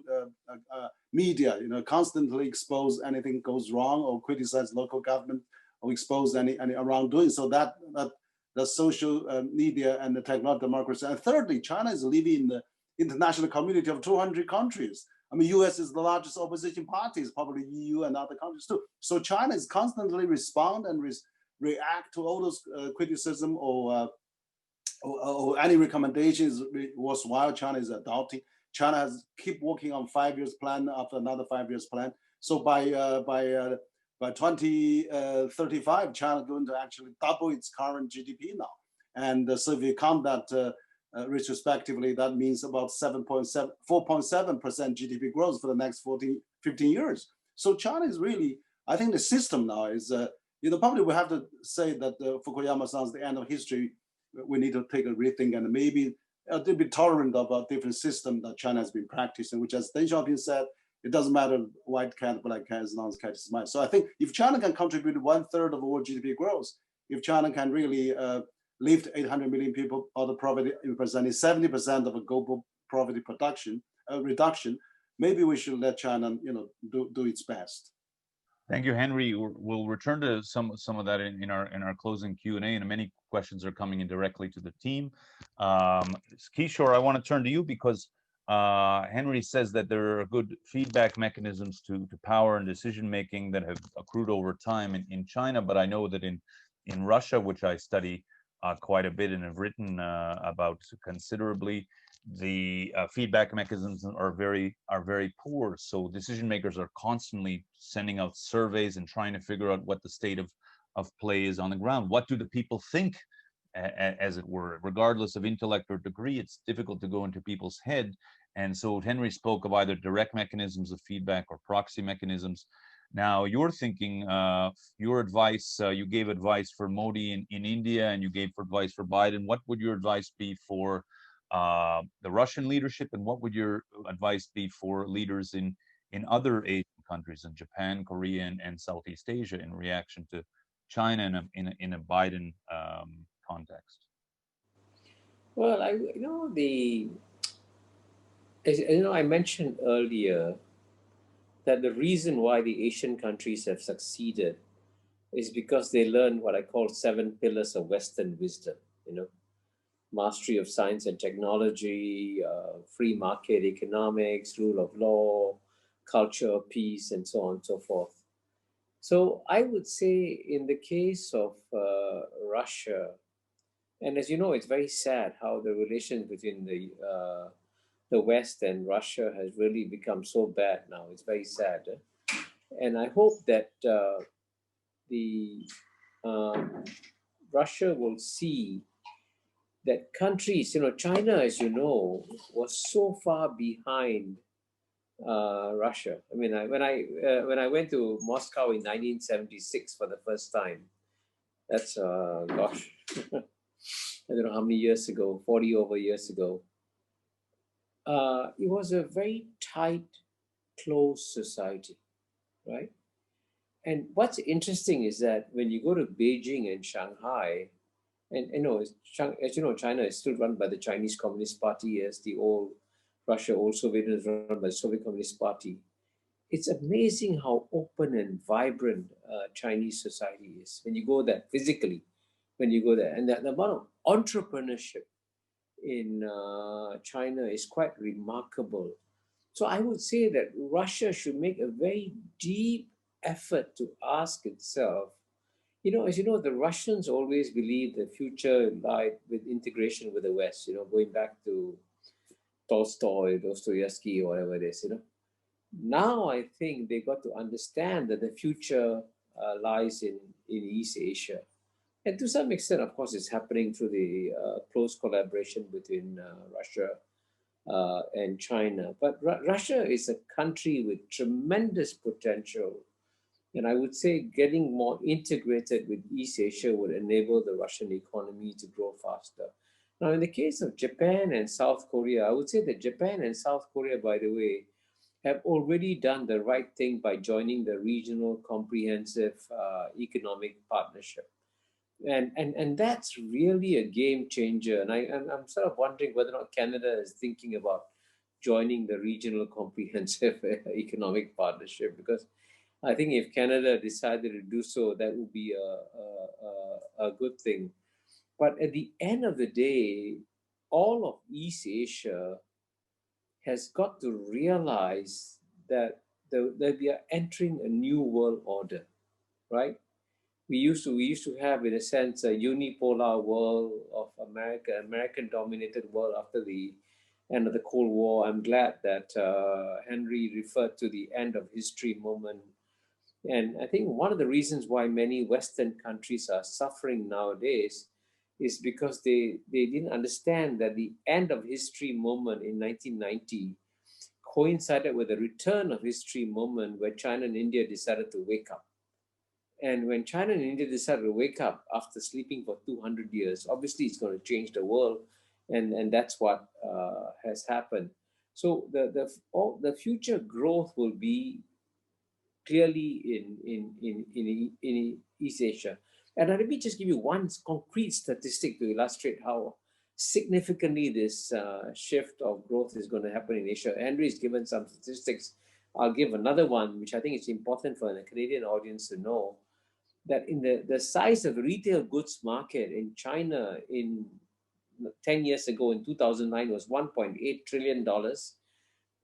media, constantly expose anything goes wrong or criticize local government or expose any wrongdoing. So that the social media and the technology democracy. And thirdly, China is living in the international community of 200 countries. I mean, US is the largest opposition parties, probably EU and other countries too. So China is constantly respond and react to all those criticism or any recommendations worthwhile. China is adopting. China has keep working on 5 years plan after another 5 years plan. So by 2035, China is going to actually double its current GDP now. And so if you count that retrospectively, that means about 4.7% GDP growth for the next 15 years. So China is really, I think the system now is, probably we have to say that Fukuyama sounds the end of history. We need to take a rethink and maybe be tolerant of a different system that China has been practicing, which, as Deng Xiaoping said, it doesn't matter white cat, black cat, as long as cat is mine. So I think if China can contribute 1/3 of world GDP growth, if China can really lift 800 million people out of poverty, representing 70% of a global poverty reduction, maybe we should let China, do its best. Thank you, Henry. We'll return to some of that in our closing Q&A, and many questions are coming in directly to the team. Kishore, I want to turn to you because Henry says that there are good feedback mechanisms to power and decision making that have accrued over time in China, but I know that in Russia, which I study, quite a bit and have written about considerably. The feedback mechanisms are very poor. So decision makers are constantly sending out surveys and trying to figure out what the state of play is on the ground. What do the people think, as it were? Regardless of intellect or degree, it's difficult to go into people's head. And so Henry spoke of either direct mechanisms of feedback or proxy mechanisms. Now you're thinking, your advice, you gave advice for Modi in India, and you gave advice for Biden. What would your advice be for the Russian leadership, and what would your advice be for leaders in other Asian countries, in Japan, Korea, and Southeast Asia, in reaction to China in a Biden context? Well, I mentioned earlier that the reason why the Asian countries have succeeded is because they learned what I call 7 pillars of Western wisdom, mastery of science and technology, free market economics, rule of law, culture of peace, and so on and so forth. So I would say in the case of Russia, and as you know, it's very sad how the relations between the West and Russia has really become so bad now. It's very sad. And I hope that Russia will see that countries, China, as you know, was so far behind Russia. I mean, when I went to Moscow in 1976 for the first time, that's gosh, I don't know how many years ago, 40 over years ago. It was a very tight, closed society, right? And what's interesting is that when you go to Beijing and Shanghai, and as you know, China is still run by the Chinese Communist Party, as the old Russia, old Soviet Union is run by the Soviet Communist Party. It's amazing how open and vibrant Chinese society is when you go there physically, when you go there. And the amount of entrepreneurship in China is quite remarkable. So I would say that Russia should make a very deep effort to ask itself, as you know, the Russians always believe the future lied with integration with the West, going back to Tolstoy, Dostoevsky, or whatever it is, Now I think they got to understand that the future lies in East Asia. And to some extent, of course, it's happening through the close collaboration between Russia and China. But Russia is a country with tremendous potential. And I would say getting more integrated with East Asia would enable the Russian economy to grow faster. Now, in the case of Japan and South Korea, I would say that Japan and South Korea, by the way, have already done the right thing by joining the regional comprehensive economic partnership. And that's really a game changer. And I'm sort of wondering whether or not Canada is thinking about joining the regional comprehensive economic partnership, because I think if Canada decided to do so, that would be a good thing. But at the end of the day, all of East Asia has got to realize that we are entering a new world order, right? We used to have, in a sense, a unipolar world of American-dominated world after the end of the Cold War. I'm glad that Henry referred to the end of history moment. And I think one of the reasons why many Western countries are suffering nowadays is because they didn't understand that the end of history moment in 1990 coincided with the return of history moment where China and India decided to wake up. And when China and India decided to wake up after sleeping for 200 years, obviously it's going to change the world. And that's what has happened. So the future growth will be clearly in East Asia. And let me just give you one concrete statistic to illustrate how significantly this shift of growth is going to happen in Asia. Henry's given some statistics. I'll give another one, which I think is important for the Canadian audience to know, that in the size of the retail goods market in China in 10 years ago, in 2009, was $1.8 trillion.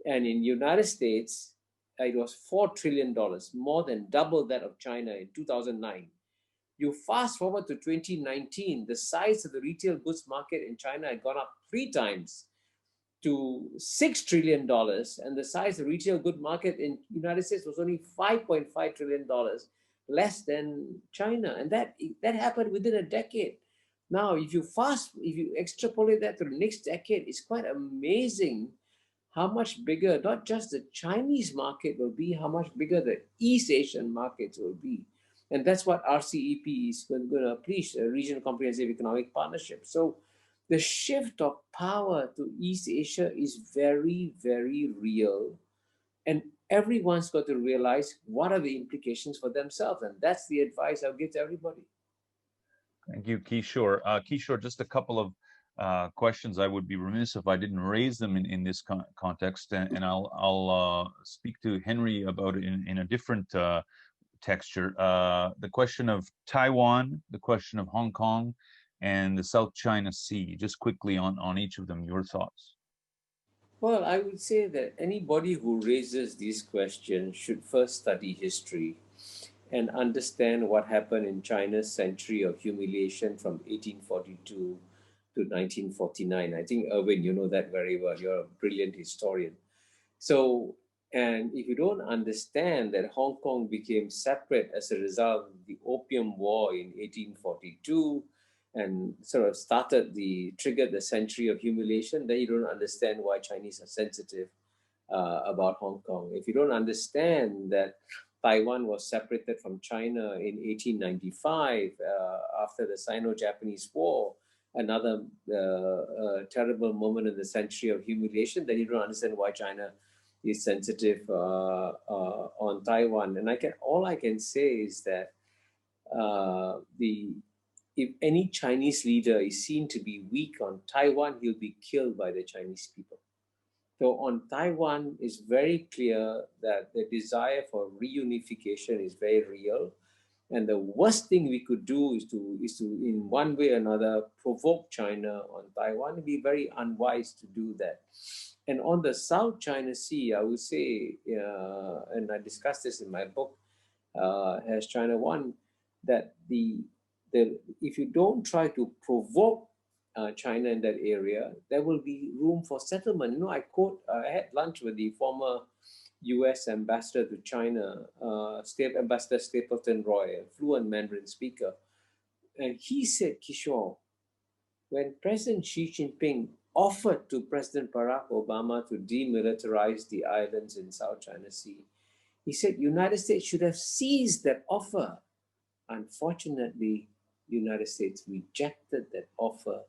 And in United States, it was $4 trillion, more than double that of China in 2009. You fast forward to 2019, the size of the retail goods market in China had gone up 3 times to $6 trillion, and the size of the retail good market in the United States was only $5.5 trillion, less than China. And that happened within a decade. Now, if you extrapolate that to the next decade, it's quite amazing how much bigger, not just the Chinese market will be, how much bigger the East Asian markets will be. And that's what RCEP is going to preach, a Regional Comprehensive Economic Partnership. So the shift of power to East Asia is very, very real. And everyone's got to realize what are the implications for themselves. And that's the advice I'll give to everybody. Thank you, Kishore. Kishore, just a couple of questions. I would be remiss if I didn't raise them in this context, and I'll speak to Henry about it in a different texture. The question of Taiwan, the question of Hong Kong, and the South China Sea. Just quickly on each of them, your thoughts. Well, I would say that anybody who raises these questions should first study history and understand what happened in China's century of humiliation from 1842 to 1949. I think, Irvin, you know that very well. You're a brilliant historian. So, and if you don't understand that Hong Kong became separate as a result of the Opium War in 1842 and sort of triggered the century of humiliation, then you don't understand why Chinese are sensitive about Hong Kong. If you don't understand that Taiwan was separated from China in 1895 after the Sino-Japanese War, another terrible moment in the century of humiliation, then you don't understand why China is sensitive on Taiwan. And all I can say is that if any Chinese leader is seen to be weak on Taiwan, he'll be killed by the Chinese people. So on Taiwan, it's very clear that the desire for reunification is very real. And the worst thing we could do is to in one way or another, provoke China on Taiwan. It'd be very unwise to do that. And on the South China Sea, I would say, and I discussed this in my book, Has China Won, that if you don't try to provoke China in that area, there will be room for settlement. You know, I had lunch with the former US ambassador to China, Ambassador Stapleton Roy, a fluent Mandarin speaker. And he said, Kishore, when President Xi Jinping offered to President Barack Obama to demilitarize the islands in South China Sea, he said, United States should have seized that offer. Unfortunately, United States rejected that offer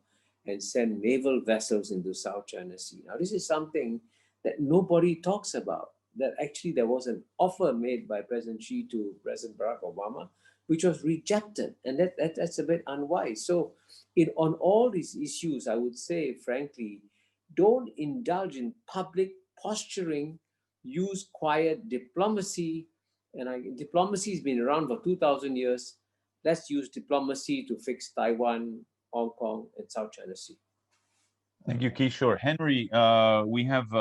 and sent naval vessels into South China Sea. Now, this is something that nobody talks about, that actually there was an offer made by President Xi to President Barack Obama, which was rejected. And that's a bit unwise. So on all these issues, I would say, frankly, don't indulge in public posturing, use quiet diplomacy. And diplomacy has been around for 2,000 years. Let's use diplomacy to fix Taiwan, Hong Kong, and South China Sea. Thank you, Kishore. Henry, we have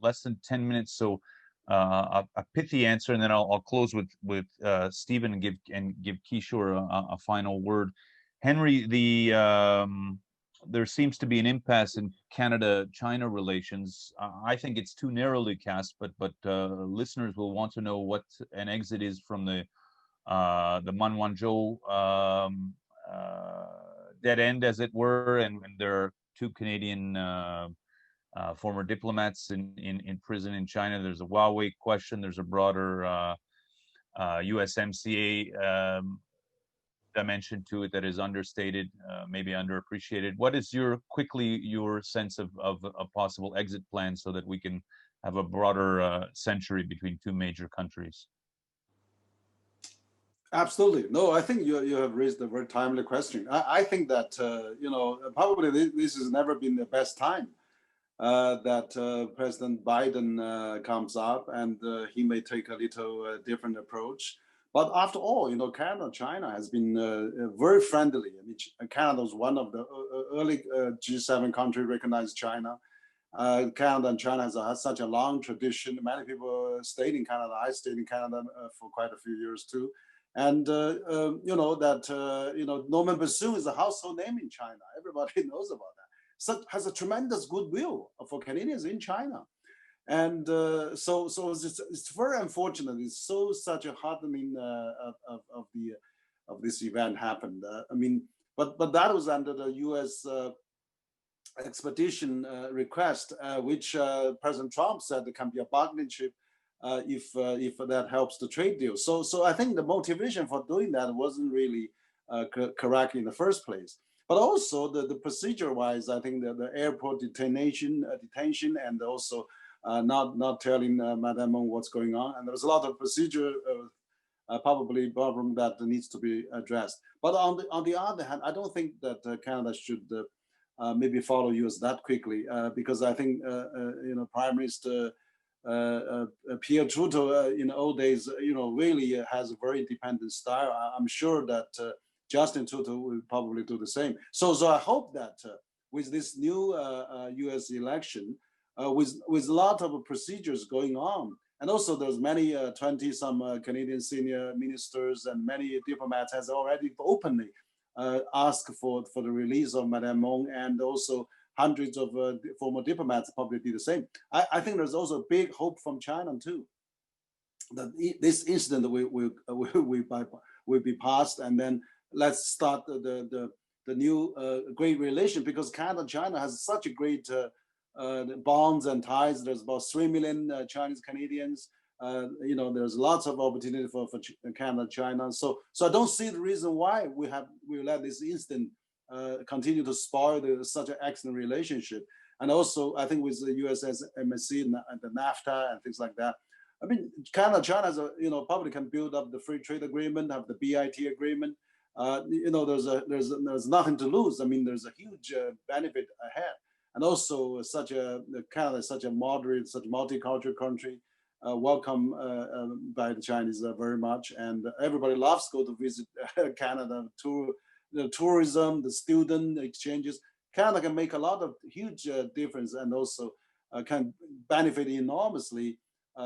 less than 10 minutes, so a pithy answer, and then I'll close with Steven and give Kishore a final word. Henry, there seems to be an impasse in Canada-China relations. I think it's too narrowly cast, but listeners will want to know what an exit is from the Manwanzhou dead end, as it were, and there are 2 Canadian former diplomats in prison in China. There's a Huawei question. There's a broader USMCA dimension to it that is understated, maybe underappreciated. What is your sense of a possible exit plan so that we can have a broader century between 2 major countries? Absolutely. No, I think you have raised a very timely question. I think that, probably this has never been the best time that President Biden comes up, and he may take a little different approach. But after all, Canada and China has been very friendly. I mean, Canada was one of the early G7 countries recognized China. Canada and China has such a long tradition. Many people stayed in Canada. I stayed in Canada for quite a few years too. And you know that Norman Bassoon is a household name in China. Everybody knows about that. So has a tremendous goodwill for Canadians in China. And so it's very unfortunate. It's such a heartening of this event happened. I mean, but that was under the U.S. Expedition request, which President Trump said there can be a bargaining chip if that helps the trade deal. So I think the motivation for doing that wasn't really correct in the first place. But also the procedure-wise, I think the airport detention, and also not telling Madame Meng what's going on, and there was a lot of procedure probably problem that needs to be addressed. But on the other hand, I don't think that Canada should maybe follow US that quickly because I think Prime Minister Pierre Trudeau in the old days, really has a very independent style. I'm sure that Justin Trudeau will probably do the same. So I hope that with this new U.S. election, with a lot of procedures going on, and also there's many 20-some Canadian senior ministers and many diplomats has already openly asked for the release of Madame Meng, and also hundreds of former diplomats probably did the same. I think there's also a big hope from China too, that this incident will be passed, and then let's start the new great relation, because Canada and China has such a great bonds and ties. There's about 3 million Chinese Canadians. There's lots of opportunity for Canada and China. So I don't see the reason why we let this incident continue to spoil such an excellent relationship. And also, I think with the USMSC and the NAFTA and things like that, I mean, Canada and China has probably can build up the free trade agreement, have the BIT agreement. There's nothing to lose. I mean, there's a huge benefit ahead. And also, Canada is such a moderate, such multicultural country, welcome by the Chinese very much, and everybody loves to go to visit Canada. The tourism, the student exchanges, Canada can make a lot of huge difference, and also can benefit enormously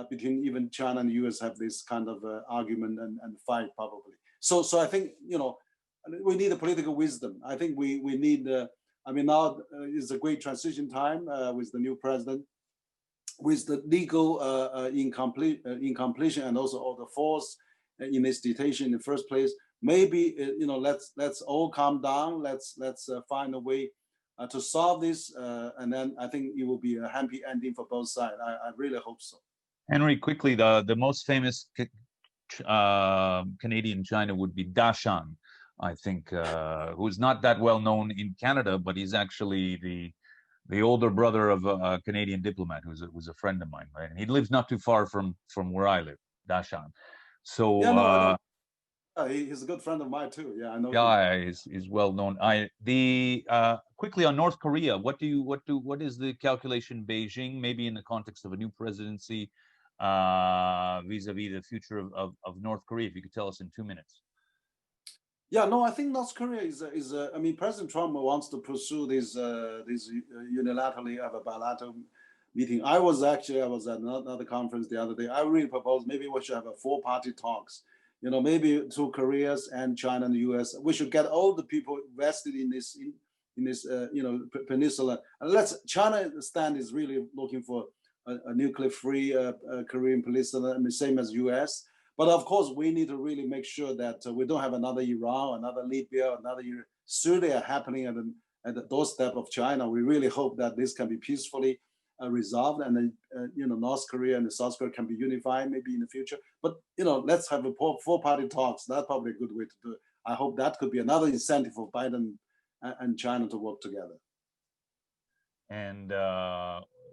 between even China and the US have this kind of argument and fight probably. So I think we need a political wisdom. I think we need. Now is a great transition time with the new president, with the legal incompletion and also all the force in this detention in the first place. Maybe let's all calm down. Let's find a way to solve this, and then I think it will be a happy ending for both sides. I really hope so. Henry, quickly, the most famous Canadian China would be Dashan, I think, who's not that well known in Canada, but he's actually the older brother of a Canadian diplomat who's a friend of mine, right? And he lives not too far from where I live, Dashan. So yeah, he's a good friend of mine too. Yeah, I know. Yeah, he's well known. Quickly on North Korea, what is the calculation Beijing, maybe in the context of a new presidency, vis-a-vis the future of North Korea? If you could tell us in 2 minutes. Yeah, no, I think North Korea is President Trump wants to pursue this unilaterally have a bilateral meeting. I was at another conference the other day. I really proposed maybe we should have a 4-party talks. Maybe 2 Koreas and China and the US. We should get all the people vested in this peninsula. And China stand is really looking for a nuclear-free Korean peninsula, same as US. But of course, we need to really make sure that we don't have another Iran, another Libya, another Syria happening at the doorstep of China. We really hope that this can be peacefully resolved, and then North Korea and South Korea can be unified maybe in the future. But let's have a 4-party talks. That's probably a good way to do it. I hope that could be another incentive for Biden and China to work together. And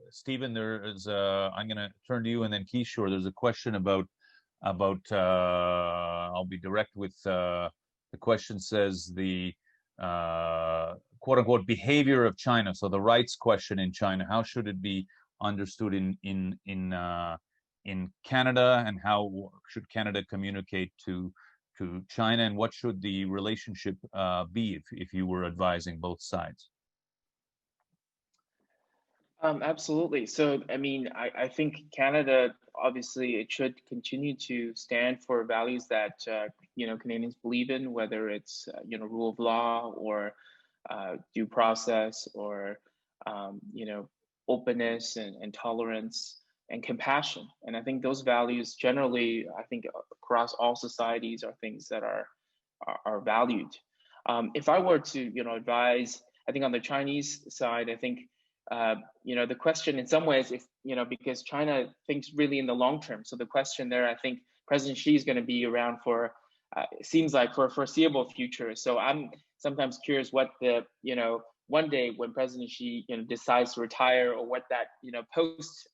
Steven, I'm going to turn to you, and then Kishore. There's a question about I'll be direct with the question says the quote unquote behavior of China. So the rights question in China, how should it be understood in Canada, and how should Canada communicate to China, and what should the relationship be if you were advising both sides? Absolutely. So, I mean, I think Canada, obviously, it should continue to stand for values that, Canadians believe in, whether it's, rule of law or due process or, openness and tolerance and compassion. And I think those values generally, I think across all societies are things that are valued. If I were to, advise, I think on the Chinese side, I think the question in some ways, if because China thinks really in the long term. So the question there, I think President Xi is going to be around for, it seems like for a foreseeable future. So I'm sometimes curious what the, one day when President Xi, decides to retire, or what that, post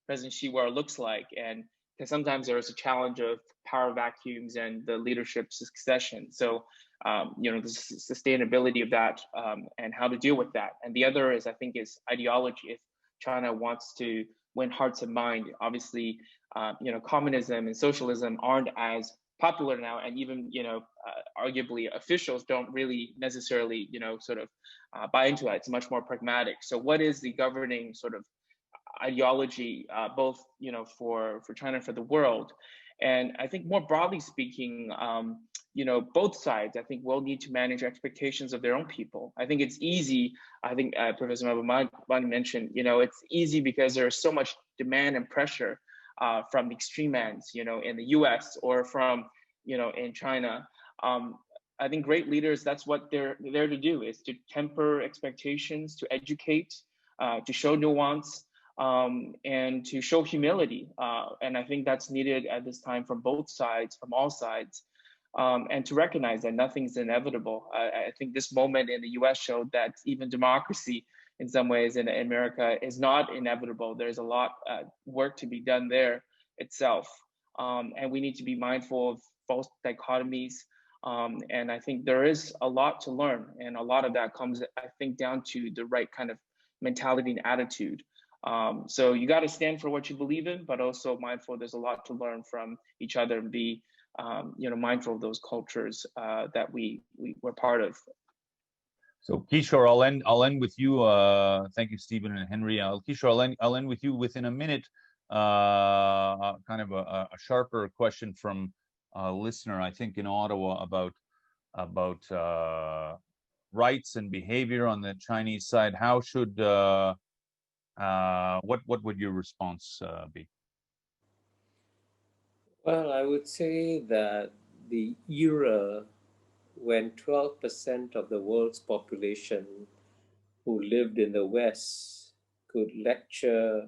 President Xi world looks like. And because sometimes there is a challenge of power vacuums and the leadership succession. So the sustainability of that and how to deal with that. And the other is, I think, is ideology. If China wants to win hearts and mind, obviously, communism and socialism aren't as popular now, and even arguably officials don't really necessarily buy into it. It's much more pragmatic. So what is the governing sort of ideology, both for China and for the world? And I think more broadly speaking, both sides, I think, will need to manage expectations of their own people. I think it's easy. I think Professor Mahbubani mentioned, it's easy because there's so much demand and pressure from the extreme ends, in the US or from, in China. I think great leaders, that's what they're there to do, is to temper expectations, to educate, to show nuance, and to show humility. And I think that's needed at this time from both sides, from all sides. And to recognize that nothing's inevitable. I think this moment in the US showed that even democracy, in some ways, in America is not inevitable. There's a lot work to be done there itself. And we need to be mindful of false dichotomies. And I think there is a lot to learn. And a lot of that comes, I think, down to the right kind of mentality and attitude. So you got to stand for what you believe in, but also mindful there's a lot to learn from each other, and be mindful of those cultures that we're part of. So Kishore, I'll end with you. Thank you, Stephen and Henry. Kishore, I'll end with you within a minute. Kind of a sharper question from a listener, I think, in Ottawa about rights and behavior on the Chinese side. How should what would your response be? Well, I would say that the era when 12% of the world's population who lived in the West could lecture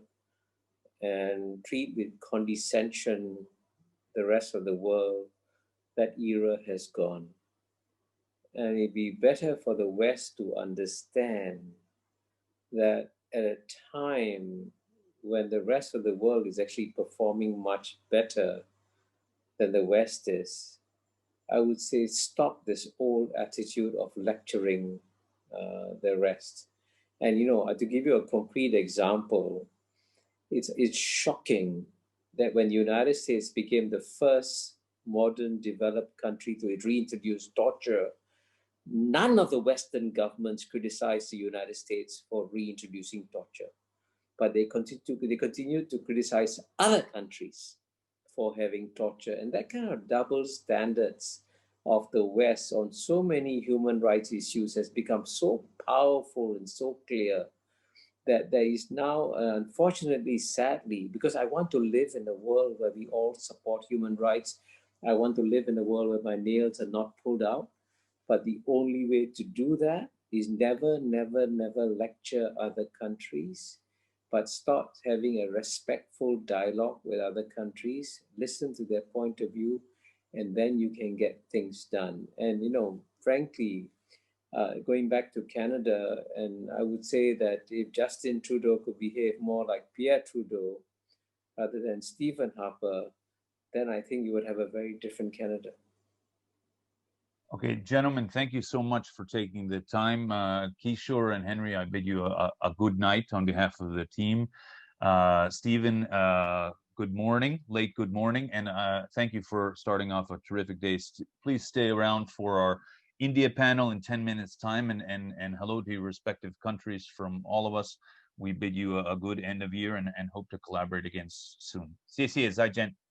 and treat with condescension the rest of the world, that era has gone. And it'd be better for the West to understand that at a time when the rest of the world is actually performing much better than the West is, I would say stop this old attitude of lecturing the rest. And to give you a concrete example, it's shocking that when the United States became the first modern developed country to reintroduce torture, none of the Western governments criticized the United States for reintroducing torture, but they continue to criticize other countries for having torture. And that kind of double standards of the West on so many human rights issues has become so powerful and so clear that there is now, unfortunately, sadly, because I want to live in a world where we all support human rights. I want to live in a world where my nails are not pulled out. But the only way to do that is never, never, never lecture other countries, but start having a respectful dialogue with other countries, listen to their point of view, and then you can get things done. And, frankly, going back to Canada, and I would say that if Justin Trudeau could behave more like Pierre Trudeau rather than Stephen Harper, then I think you would have a very different Canada. Okay, gentlemen, thank you so much for taking the time. Kishore and Henry, I bid you a good night on behalf of the team. Stephen, good morning, late good morning, and thank you for starting off a terrific day. Please stay around for our India panel in 10 minutes time, and hello to your respective countries from all of us. we bid you a good end of year and hope to collaborate again soon. 谢谢，再见。